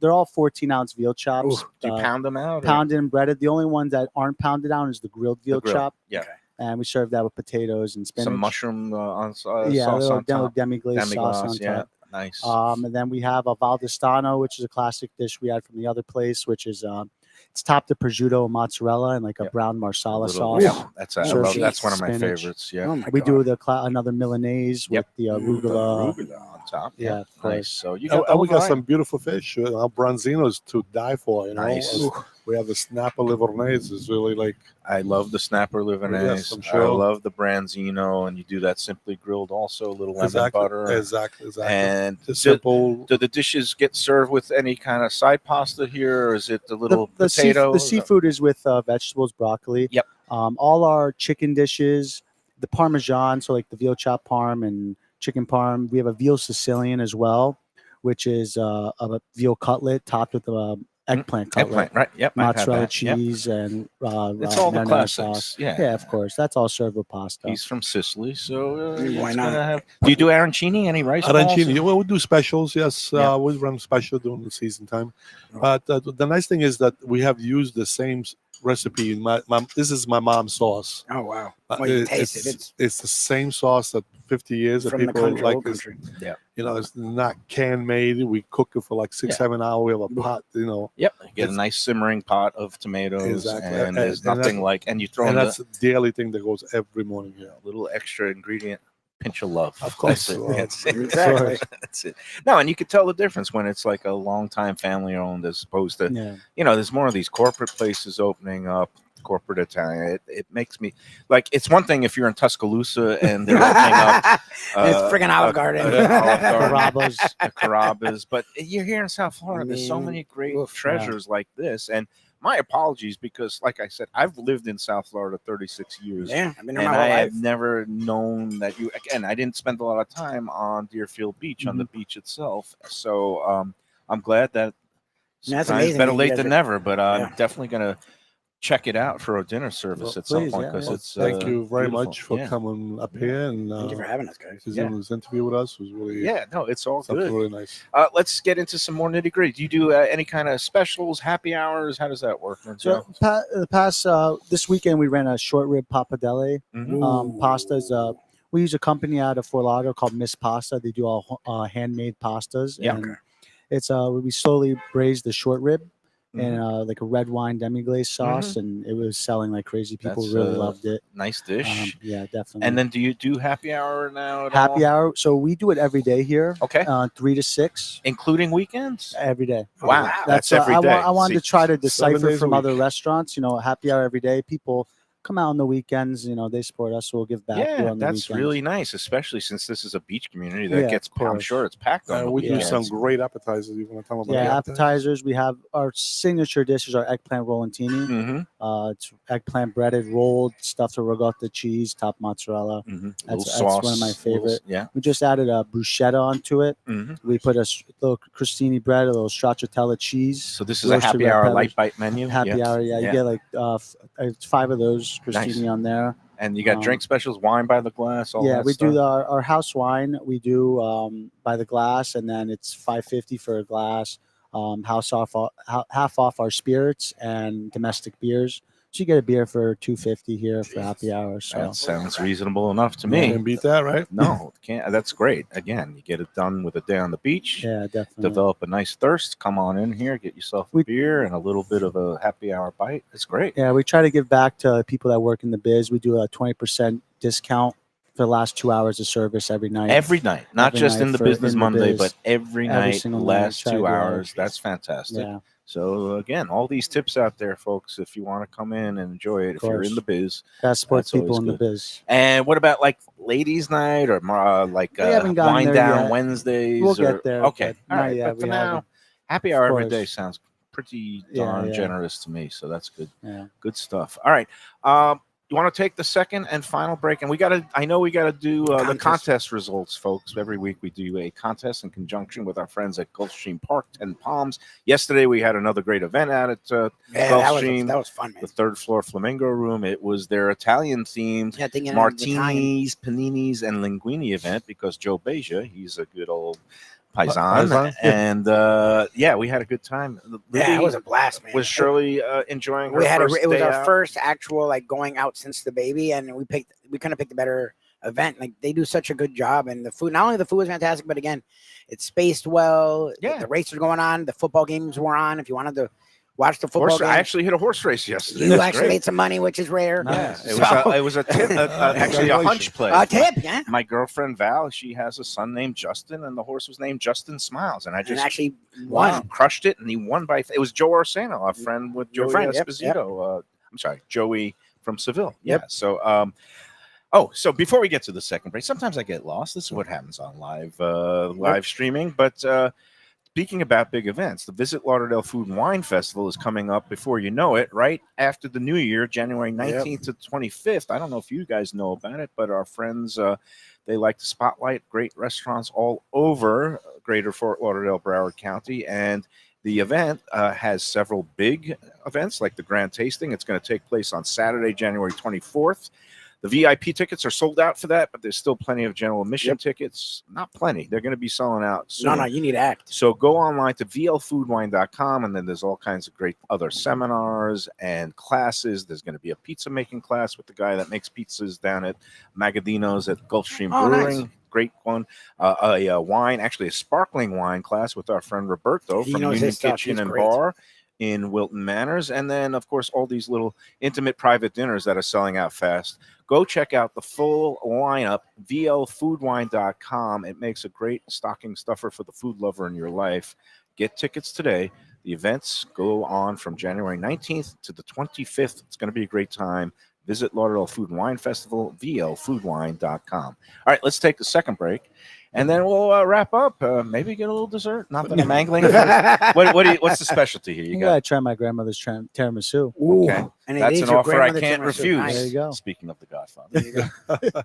They're all 14-ounce veal chops. Do you pound them out? or- Pounded and breaded. The only one that aren't pounded down is the grilled veal grilled, chop. yeah. And we serve that with potatoes and spinach. Some mushroom yeah, sauce on top. demi-glace sauce on Demi-glace, yeah. top. Nice. And then we have a Valdostano, which is a classic dish we had from the other place, which is it's topped with prosciutto and mozzarella and like a brown marsala sauce. Yeah, that's Served that's with one of my spinach. favorites. Yeah. Oh my We God. do another Milanese with the arugula. Arugula on top. Yeah, of Nice. course. So you And got we got variety. some beautiful fish. Bronzino's to die for. Nice. We have the snapper livornese. Is really like I love the snapper livornese. Yes, I'm sure. I love the branzino, and you do that simply grilled also, a little lemon exactly, butter. exactly. And Just do, simple. do the dishes get served with any kind of side pasta here, or is it the little The potato? seafood is with vegetables, broccoli. Yep. All our chicken dishes, the Parmesan, so like the veal chop parm and chicken parm. We have a veal Sicilian as well, which is a veal cutlet topped with eggplant cutlet, Eggplant, right? Yep. I've had mozzarella that. Yep. cheese, and It's all the marinara classics. sauce. Yeah. Yeah, of course. That's all served with pasta. He's from Sicily, so Why it's not? gonna have. Do you do arancini? Any rice balls? Arancini. Well, we do specials. Yes, Yeah. we run special during the season time. But the nice thing is that we have used the same recipe. This is my mom's sauce. Oh wow! Well, you taste it. It's the same sauce that 50 years that From the people country, like. old country. Yeah. You know, it's not can made. We cook it for like 6-7 hours. We have a pot. You know. Yep. You get a nice simmering pot of tomatoes, Exactly. and there's nothing like. And you throw in that's the daily thing that goes every morning here. a little extra ingredient. Pinch of love. Of course. That's it. Well, That's it. Exactly. That's it. No, and you could tell the difference when it's like a long-time family-owned as opposed to, you know, there's more of these corporate places opening up, corporate Italian. It makes me, like, it's one thing if you're in Tuscaloosa and they're opening up. It's friggin' Olive Garden. Carrabba's. But you're here in South Florida. There's so many great treasures like this. And my apologies because, like I said, I've lived in South Florida 36 years. Yeah, I've been here and my whole I life. have never known that you. Again, I didn't spend a lot of time on Deerfield Beach on the beach itself. So I'm glad that. That's Sometimes amazing. better You late guys than are- never. But I'm definitely gonna check it out for a dinner service at some please, point yeah, because yeah. it's. Thank you very beautiful. much for Yeah. coming up here and Thank you for having us, guys. doing this interview with us. It was really Yeah, no, it's all something good. really nice. Let's get into some more nitty gritty. Do you do any kind of specials, happy hours? How does that work? So the past this weekend we ran a short rib pappardelle pastas. We use a company out of Fort Lauderdale called Miss Pasta. They do all handmade pastas. Yeah. And it's we slowly braised the short rib in like a red wine demi-glace sauce, and it was selling like crazy. People That's, really loved it. Nice dish. Yeah, definitely. And then do you do happy hour now? At happy all? hour. So we do it every day here. Okay. 3 to 6 Including weekends? every day. Wow. That's every day. I wanted to try to 7 decipher days a from other week. restaurants. You know, happy hour every day. People come out on the weekends. You know, they support us, so we'll give back. Yeah, on the that's weekends. really nice, especially since this is a beach community that Yeah, gets. of I'm course. sure it's packed on. the We do weekends. some great appetizers. You want to tell them about Yeah, the appetizers. We have our signature dishes are eggplant rollantini. Mhm. It's eggplant breaded, rolled, stuffed with ricotta cheese, top mozzarella. Mhm. That's Little one of sauce, my little- favorite. yeah. We just added a bruschetta onto it. Mhm. We put a little crostini bread, a little stracciatella cheese. So this is a roasted happy red hour peppers. light bite menu. Happy hour, yeah. You get like it's 5 of those crostini on there. And you got drink specials, wine by the glass. All Yeah, that we stuff. do our house wine. We do by the glass, and then it's $5.50 for a glass. Half off our spirits and domestic beers. So you get a beer for $2.50 here for happy hour. So That sounds reasonable enough to You me. can beat that, right? No, can't. That's great. Again, you get it done with a day on the beach. yeah, definitely. Develop a nice thirst. Come on in here, get yourself a beer and a little bit of a happy hour bite. It's great. Yeah, we try to give back to people that work in the biz. We do a 20% discount for the last 2 hours of service every night. Every night, not Every just night in the for business in the Monday, biz. but every night, single night, last try to 2 do that. hours. That's fantastic. Yeah. So again, all these tips out there, folks. If you want to come in and enjoy it, if you're course. in the biz, Gotta support that's people always in the good. biz. And what about like ladies' night or like haven't gotten wind there down yet. Wednesdays? We'll or, get there, Okay, but all not right. yet. But for We now, haven't. happy Of hour every course. day sounds pretty Yeah, darn yeah. generous to me. So that's good. Yeah. Good stuff. All right. You want to take the second and final break, and I know we gotta do the contest results, folks. Every week we do a contest in conjunction with our friends at Gulfstream Park 10 Palms. Yesterday we had another great event out at Gulfstream. that was fun, man. The third floor Flamingo Room. It was their Italian themed Yeah, thinking of martinis, paninis, and linguine event because Joe Beja, he's a good old paisan, Paisan? and we had a good time. Yeah, it Lubie was a blast, man. Was Shirley enjoying her We had first it was day our out? first actual like going out since the baby, and we couldn't have picked a better event. Like they do such a good job, and the food. Not only the food was fantastic, but again, it's spaced well. Yeah. the races are going on. The football games were on. If you wanted to watch the football I game, actually hit a horse race yesterday. you That's actually great. made some money, which is rare. Yeah, So- it was a tip, actually a hunch play. A tip, yeah. My girlfriend Val, she has a son named Justin, and the horse was named Justin Smiles, and I And just actually won. crushed it, and he won by. It was Joe Orsano, a friend with Your Joey friend, yep, Esposito. I'm sorry, Joey from Seville. Yep. Yeah. So, so before we get to the second break, sometimes I get lost. This is what happens on live streaming, but. Speaking about big events, the Visit Lauderdale Food and Wine Festival is coming up before you know it, right after the new year, January 19th to 25th. I don't know if you guys know about it, but our friends, they like to spotlight great restaurants all over greater Fort Lauderdale, Broward County. And the event has several big events like the Grand Tasting. It's going to take place on Saturday, January 24th. The VIP tickets are sold out for that, but there's still plenty of general admission tickets. Not plenty. They're going to be selling out soon. No, you need to act. So go online to vlfoodwine.com, and then there's all kinds of great other seminars and classes. There's going to be a pizza making class with the guy that makes pizzas down at Magadino's at Gulfstream Brewing. Nice. Great one. A wine, actually a sparkling wine class with our friend Roberto from Union Kitchen and Bar in Wilton Manors. And then, of course, all these little intimate private dinners that are selling out fast. Go check out the full lineup, vlfoodwine.com. It makes a great stocking stuffer for the food lover in your life. Get tickets today. The events go on from January 19th to the 25th. It's going to be a great time. Visit Lauderdale Food and Wine Festival, vlfoodwine.com. All right, let's take the second break, and then we'll wrap up. Maybe get a little dessert. Not that I'm angling. What's the specialty here? You gotta try my grandmother's tiramisu. Okay, And it that's is an your offer I grandmother's can't tiramisu. refuse. Nice. There you go. Speaking of the Godfather. There you go.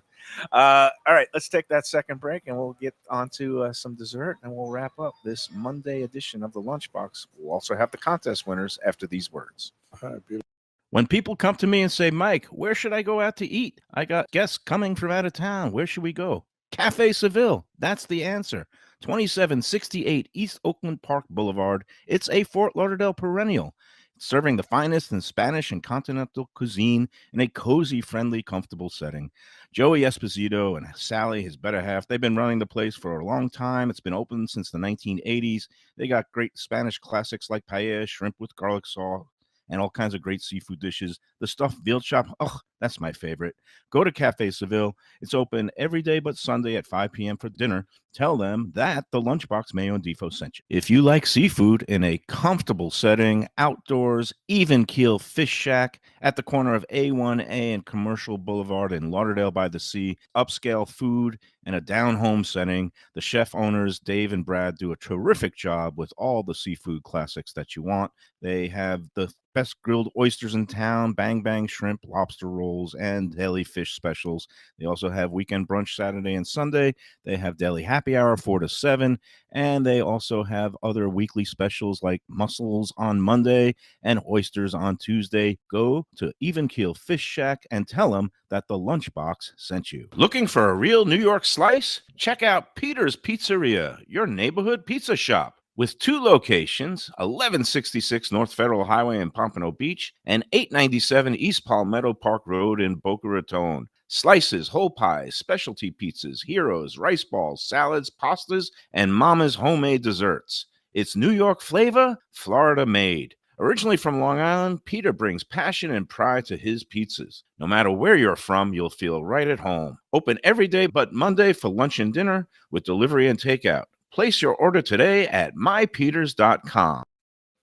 All right, let's take that second break, and we'll get on to some dessert, and we'll wrap up this Monday edition of the Lunchbox. We'll also have the contest winners after these words. All right, beautiful. When people come to me and say, Mike, where should I go out to eat? I got guests coming from out of town. Where should we go? Cafe Seville. That's the answer. 2768 East Oakland Park Boulevard. It's a Fort Lauderdale perennial, serving the finest in Spanish and continental cuisine in a cozy, friendly, comfortable setting. Joey Esposito and Sally, his better half, they've been running the place for a long time. It's been open since the 1980s. They got great Spanish classics like paella, shrimp with garlic sauce, and all kinds of great seafood dishes. The stuffed veal chop, that's my favorite. Go to Cafe Seville. It's open every day but Sunday at 5 p.m. for dinner. Tell them that the Lunchbox Mayo and Defo sent you. If you like seafood in a comfortable setting, outdoors, even keel fish shack at the corner of A1A and Commercial Boulevard in Lauderdale by the Sea, upscale food in a down-home setting, the chef owners, Dave and Brad, do a terrific job with all the seafood classics that you want. They have the best grilled oysters in town, bang bang shrimp, lobster rolls, and deli fish specials. They also have weekend brunch Saturday and Sunday. They have deli happy hour 4 to 7, and they also have other weekly specials like mussels on Monday and oysters on Tuesday. Go to Even Keel Fish Shack and tell them that the Lunchbox sent you. Looking for a real New York slice? Check out Peter's Pizzeria, your neighborhood pizza shop. With 2 locations, 1166 North Federal Highway in Pompano Beach and 897 East Palmetto Park Road in Boca Raton. Slices, whole pies, specialty pizzas, heroes, rice balls, salads, pastas, and Mama's homemade desserts. It's New York flavor, Florida made. Originally from Long Island, Peter brings passion and pride to his pizzas. No matter where you're from, you'll feel right at home. Open every day but Monday for lunch and dinner with delivery and takeout. Place your order today at mypeters.com.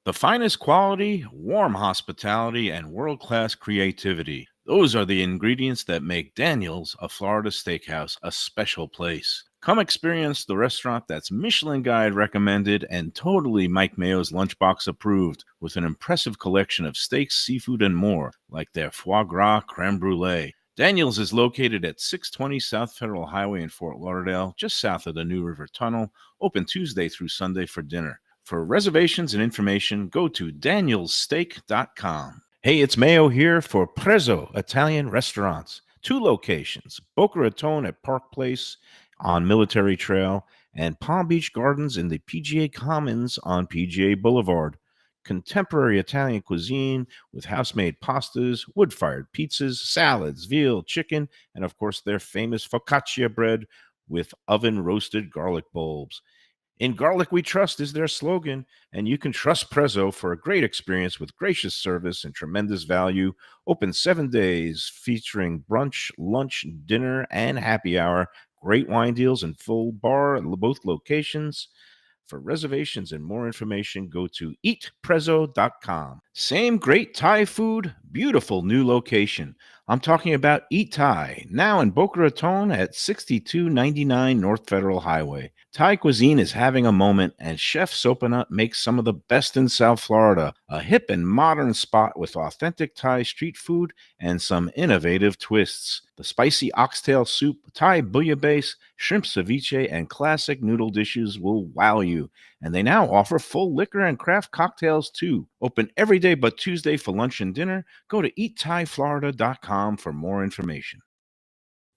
The finest quality, warm hospitality, and world-class creativity. Those are the ingredients that make Daniel's, a Florida steakhouse, a special place. Come experience the restaurant that's Michelin Guide recommended and totally Mike Mayo's Lunchbox approved, with an impressive collection of steaks, seafood, and more, like their foie gras creme brulee. Daniel's is located at 620 South Federal Highway in Fort Lauderdale, just south of the New River Tunnel, open Tuesday through Sunday for dinner. For reservations and information, go to danielssteak.com. Hey, it's Mayo here for Prezzo Italian Restaurants. 2 locations, Boca Raton at Park Place on Military Trail and Palm Beach Gardens in the PGA Commons on PGA Boulevard. Contemporary Italian cuisine with house-made pastas, wood-fired pizzas, salads, veal, chicken, and of course their famous focaccia bread with oven-roasted garlic bulbs. In Garlic We Trust is their slogan, and you can trust Prezzo for a great experience with gracious service and tremendous value. Open 7 days, featuring brunch, lunch, dinner, and happy hour. Great wine deals and full bar at both locations. For reservations and more information, go to eatprezzo.com. Same great Thai food, beautiful new location. I'm talking about Eat Thai, now in Boca Raton at 6299 North Federal Highway. Thai cuisine is having a moment, and Chef Sopanut makes some of the best in South Florida. A hip and modern spot with authentic Thai street food and some innovative twists. The spicy oxtail soup, Thai bouillabaisse, shrimp ceviche, and classic noodle dishes will wow you. And they now offer full liquor and craft cocktails too. Open every day but Tuesday for lunch and dinner. Go to eatthaiflorida.com for more information.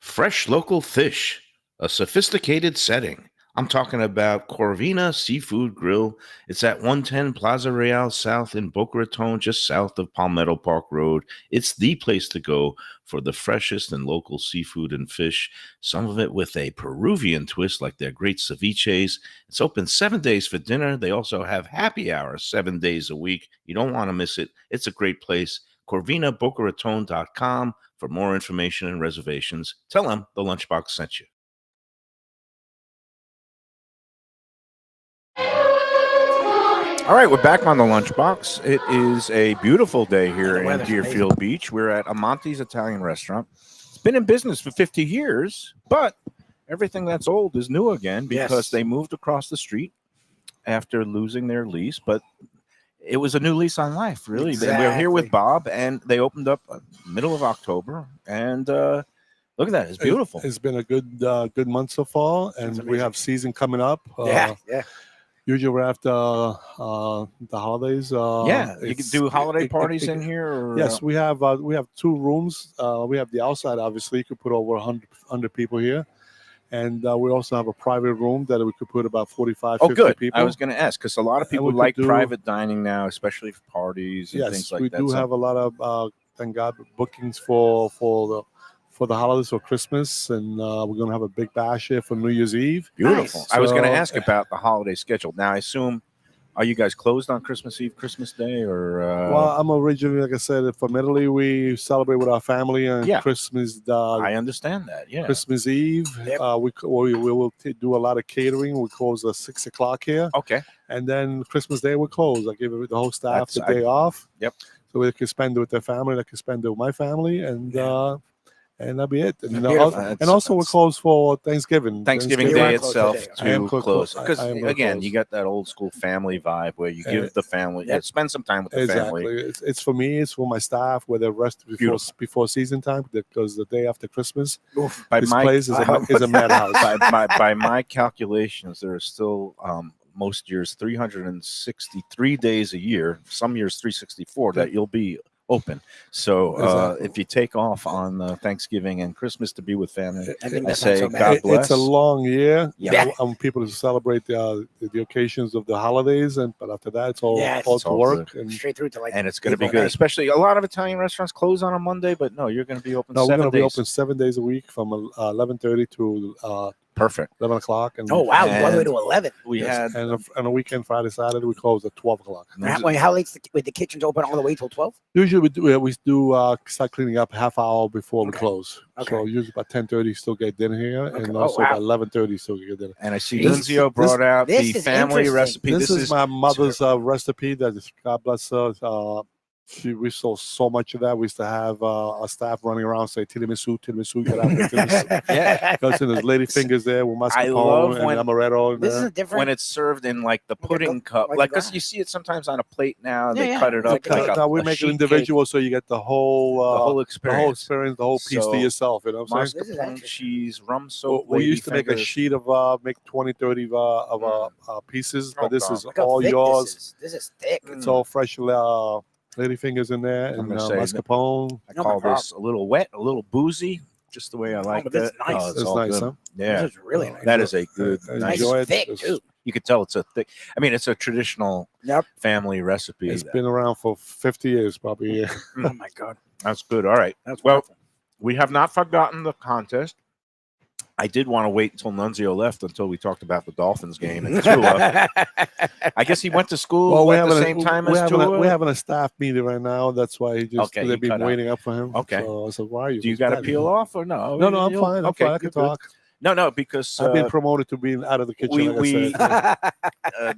Fresh local fish, a sophisticated setting. I'm talking about Corvina Seafood Grill. It's at 110 Plaza Real South in Boca Raton, just south of Palmetto Park Road. It's the place to go for the freshest and local seafood and fish, some of it with a Peruvian twist like their great ceviches. It's open 7 days for dinner. They also have happy hours 7 days a week. You don't want to miss it. It's a great place. CorvinaBocaRaton.com for more information and reservations. Tell them the Lunchbox sent you. All right, we're back on the Lunchbox. It is a beautiful day here in Deerfield Beach. We're at Amante's Italian Restaurant. It's been in business for 50 years, but everything that's old is new again because they moved across the street after losing their lease. But it was a new lease on life, really. Exactly. We're here with Bob, and they opened up middle of October. And look at that. It's beautiful. It's been a good month so far, and we have season coming up. Yeah. Usually we're after the holidays. You can do holiday parties in here. Or, yes, we have 2 rooms. We have the outside, obviously. You could put over 100 people here. And we also have a private room that we could put about 45, 50 people. I was going to ask, because a lot of people like private dining now, especially for parties and things like that. Yes, we do have a lot of, thank God, bookings for the holidays or Christmas, and we're going to have a big bash here for New Year's Eve. Beautiful. Nice. I was going to ask about the holiday schedule. Now, I assume, are you guys closed on Christmas Eve, Christmas Day, or? Well, I'm originally, like I said, from Italy. We celebrate with our family on Christmas. I understand that. Yeah. Christmas Eve. We will do a lot of catering. We close at 6 o'clock here. Okay. And then Christmas Day we close. I give the whole staff the day off. Yep. So they can spend it with their family. They can spend it with my family, and that'll be it. And also we're closed for Thanksgiving. Thanksgiving Day itself to close. Because, again, you got that old school family vibe where you give the family, spend some time with the family. It's for me, it's for my staff, where they rest before season time, because the day after Christmas, this place is a madhouse. By my calculations, there are still most years 363 days a year, some years 364, that you'll be open. So if you take off on Thanksgiving and Christmas to be with family, I say God bless. It's a long year. I want people to celebrate the occasions of the holidays, but after that, it's all to work and straight through to and it's going to be good. Especially a lot of Italian restaurants close on a Monday, but no, you're going to be open. No, we're going to be open 7 days a week from 11:30 to perfect 11 o'clock. And all the way to 11. We had and on a weekend, Friday, Saturday, we close at 12 o'clock. How late with the kitchens open all the way till 12? Usually we start cleaning up half hour before we close. So usually about 10:30 still get dinner here, and also about 11:30 still get dinner. And I see Nunzio brought out the family recipe. This is my mother's recipe. That is, God bless her. We sold so much of that. We used to have our staff running around say tiramisu, get out there, tiramisu. Goes in his lady fingers there with mascarpone and amaretto. This is different when it's served in like the pudding cup, like because you see it sometimes on a plate now. And they cut it up. Now we make it individual, so you get the whole experience, the whole piece to yourself. You know what I'm saying? Mascarpone, cheese, rum soap. We used to make a sheet of make 20, 30 pieces, but this is all yours. This is thick. It's all fresh. Lady fingers in there and mascarpone. I call this a little wet, a little boozy, just the way I like it. Nice. It's nice, huh? Yeah, this is really nice. That is a good, nice thick too. You could tell it's a thick. I mean, it's a traditional family recipe. It's been around for 50 years, probably. Oh my God, that's good. All right, that's wonderful. We have not forgotten the contest. I did want to wait until Nunzio left until we talked about the Dolphins game and Tua. I guess he went to school at the same time as Tua. We're having a staff meeting right now. That's why they've been waiting up for him. Okay. So I said, why are you? Do you got to peel off or no? No, I'm fine. I'm fine. I can talk. No, because I've been promoted to being out of the kitchen.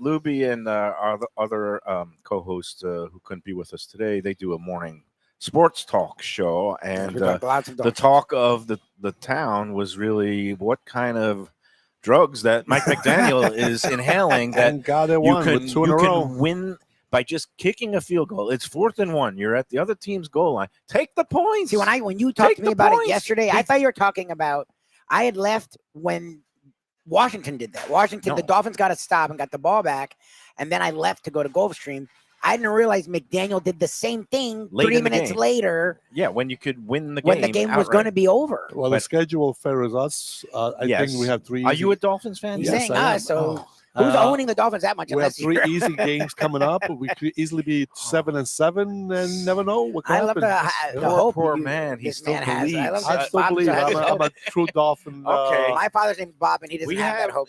Lubie and our other co-hosts who couldn't be with us today, they do a morning sports talk show, and the talk of the town was really what kind of drugs that Mike McDaniel is inhaling that you can win by just kicking a field goal. It's 4th and 1. You're at the other team's goal line. Take the points. See, when you talked to me about it yesterday, I thought you were talking about I had left when Washington did that. The Dolphins got a stop and got the ball back, and then I left to go to Gulfstream. I didn't realize McDaniel did the same thing Late 3 in the minutes game. later Yeah, when you could win the game. when the game was going to be over. Well, the schedule favors us. I think we have 3. Are you a Dolphins fan? He's Yes, saying I am. us, so Oh. who's owning the Dolphins that much? We have unless 3 you're- easy games coming up. We could easily be 7-7, and never know what can I love happen. the hope poor you- man. He this still man has. I love believes. I that still Bob believe. has I'm a hope. true Dolphin. Okay. My father's name is Bob, and he doesn't We have that have, hope.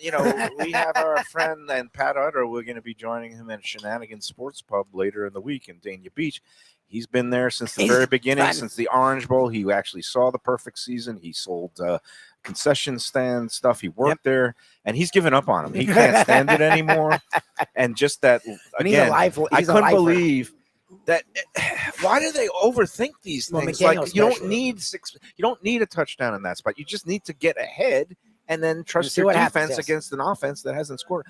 we have our friend and Pat Utter. We're going to be joining him at Shenanigans Sports Pub later in the week in Dania Beach. He's been there since the He's very beginning, fun. since the Orange Bowl. He actually saw the perfect season. He sold concession stand stuff. He worked there, and he's given up on him. He can't stand it anymore. And just that, And he's a again, life- I he's a couldn't lifer. believe that. Why do they overthink these Well, things? McDaniel Like you don't especially. need you don't need a touchdown in that spot. You just need to get ahead and then trust see your what defense happens, yes. against an offense that hasn't scored.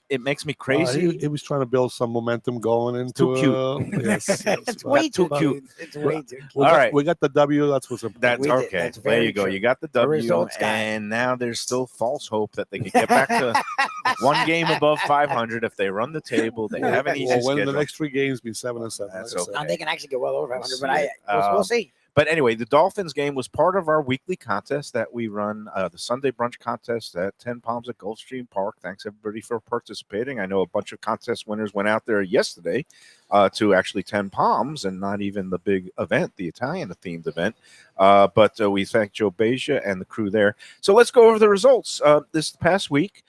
It makes me crazy. He was trying to build some momentum going into. Too cute. Yes, It's way too but- cute. It's way too cute. We All got, right. we got the W. That's what's important. That's We did. okay. That's There very you go. true. You got the W, results guy. and now there's still false hope that they can get back to one game above 500 if they run the table. They have an easy Well, when schedule. the next 3 games be 7-7. That's like I said. Now, they can actually get well over 500, but see we'll it. see. But anyway, the Dolphins game was part of our weekly contest that we run, the Sunday brunch contest at 10 Palms at Gulfstream Park. Thanks, everybody, for participating. I know a bunch of contest winners went out there yesterday to actually 10 Palms and not even the big event, the Italian-themed event. But we thank Joe Beja and the crew there. So let's go over the results. This past week,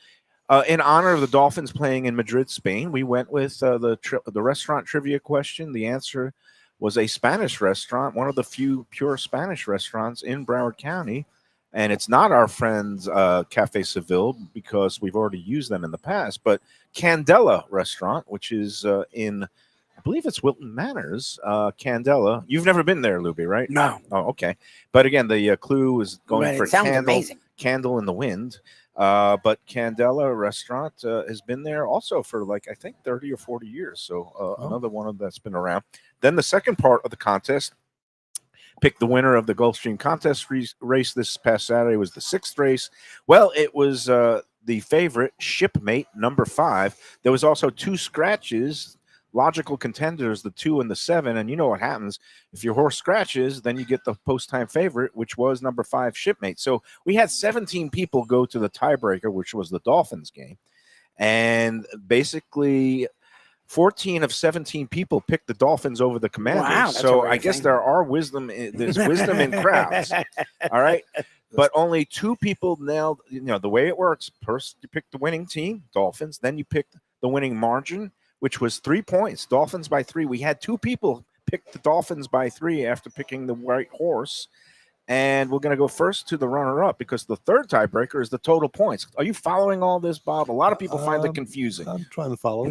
in honor of the Dolphins playing in Madrid, Spain, we went with the restaurant trivia question. The answer was a Spanish restaurant, one of the few pure Spanish restaurants in Broward County. And it's not our friends Cafe Seville because we've already used them in the past, but Candela Restaurant, which is in, I believe it's Wilton Manors, Candela. You've never been there, Lubie, right? No. Oh, okay. But again, the clue is going But for it sounds candle, amazing. candle in the wind. But Candela Restaurant has been there also for like, I think 30 or 40 years. So another one of that's been around. Then the second part of the contest picked the winner of the Gulfstream contest race this past Saturday was the 6th race. Well, it was the favorite Shipmate number 5. There was also 2 scratches, logical contenders, the 2 and the 7. And you know what happens if your horse scratches, then you get the post-time favorite, which was number 5 Shipmate. So we had 17 people go to the tiebreaker, which was the Dolphins game. And basically 14 of 17 people picked the Dolphins over the Commanders. Wow, that's so a rare I guess thing. there's wisdom in crowds. All right. But only 2 people nailed, the way it works. First, you pick the winning team, Dolphins. Then you pick the winning margin, which was 3 points, Dolphins by 3. We had 2 people pick the Dolphins by 3 after picking the right horse. And we're going to go first to the runner-up because the third tiebreaker is the total points. Are you following all this, Bob? A lot of people find it confusing. I'm trying to follow.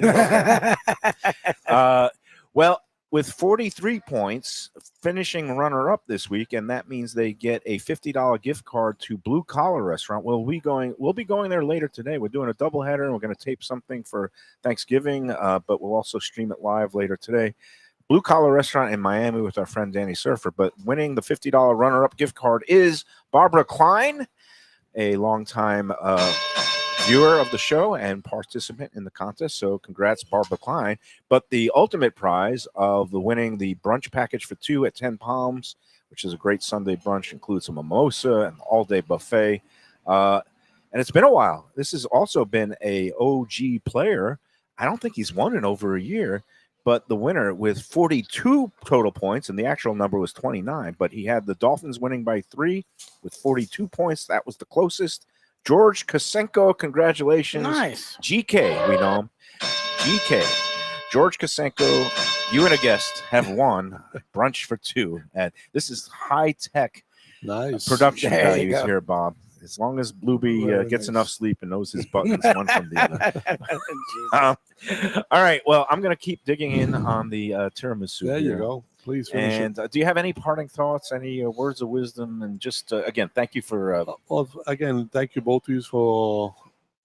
Well, with 43 points, finishing runner-up this week, and that means they get a $50 gift card to Blue Collar Restaurant. We'll be going there later today. We're doing a doubleheader, and we're going to tape something for Thanksgiving, but we'll also stream it live later today. Blue Collar Restaurant in Miami with our friend Danny Surfer, but winning the $50 runner-up gift card is Barbara Klein, a longtime viewer of the show and participant in the contest. So congrats, Barbara Klein. But the ultimate prize of winning the brunch package for 2 at 10 Palms, which is a great Sunday brunch, includes a mimosa and all-day buffet. And it's been a while. This has also been a OG player. I don't think he's won in over a year. But the winner with 42 total points, and the actual number was 29, but he had the Dolphins winning by 3 with 42 points. That was the closest. George Kosenko, congratulations. Nice. GK, we know him. GK. George Kosenko, you and a guest have won Brunch for 2. And this is high-tech Nice. production There you values go. here, Bob. As long as Lubie Very gets nice. enough sleep and knows his buttons one from the other. Jesus. All right. Well, I'm going to keep digging in on the tiramisu. There you here. go. Please finish And do you have any parting thoughts, any words of wisdom? And just, again, thank you for it. Well, again, thank you both of you for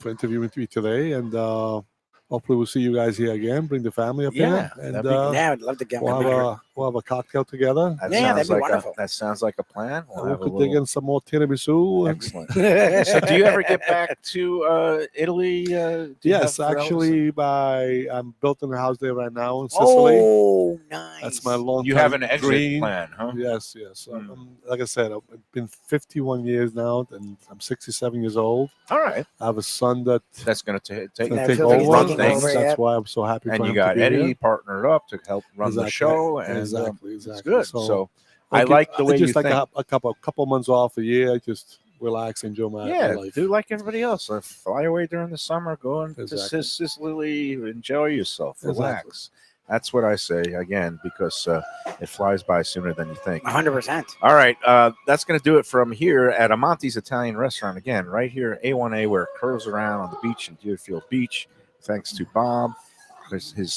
interviewing me today. And hopefully we'll see you guys here again. Bring the family up Yeah, here. And that'd be Yeah, I'd love to get we'll one. have we'll have a cocktail together. That Yeah, sounds that'd be like wonderful. That sounds like a plan. We'll We have a could dig little- in some more tiramisu. Excellent. So, do you ever get back to Italy? Do you Yes, have relatives? actually, I'm building a house there right now in Sicily. Oh, nice. That's my long. You have an exit dream. plan, huh? Yes, yes. Mm. Like I said, I've been 51 years now, and I'm 67 years old. All right. I have a son That's going to take Yeah, take feels like he's over. taking That's, over, that's yep. why I'm so happy and for you him got to be Eddie here. partnered up to help run the Exactly. show, and Exactly, it's exactly. good. So, So I Okay, like the way just you like think. a couple months off a year, just relax, enjoy my Yeah, life. do like everybody else. Fly away during the summer, go into Exactly. Sicily, enjoy yourself, Exactly. relax. That's what I say again, because it flies by sooner than you think. 100%. All right, that's going to do it from here at Amante's Italian Restaurant. Again, right here, A1A, where it curves around on the beach in Deerfield Beach. Thanks to Bob, his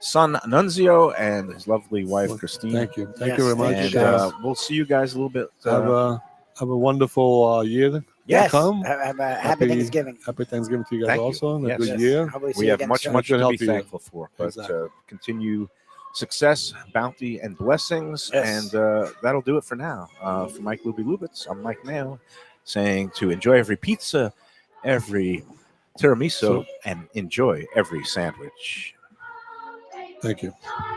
son Nunzio, and his lovely wife Christine. Thank you. Thank Yes, you very thank much. And we'll see you guys a little bit. Have a wonderful year. Yes. Come. Have a happy Thanksgiving. Happy Thanksgiving to you guys Thank you. also, and a Yes. good Yes. year. Hopefully see We you have again much, soon. much Good to help be you. thankful for, but Exactly. continue success, bounty, and blessings. Yes. And that'll do it for now. For Mike Lubie Lubitz, I'm Mike Mayo, saying to enjoy every pizza, every tiramisu, and enjoy every sandwich. Thank you.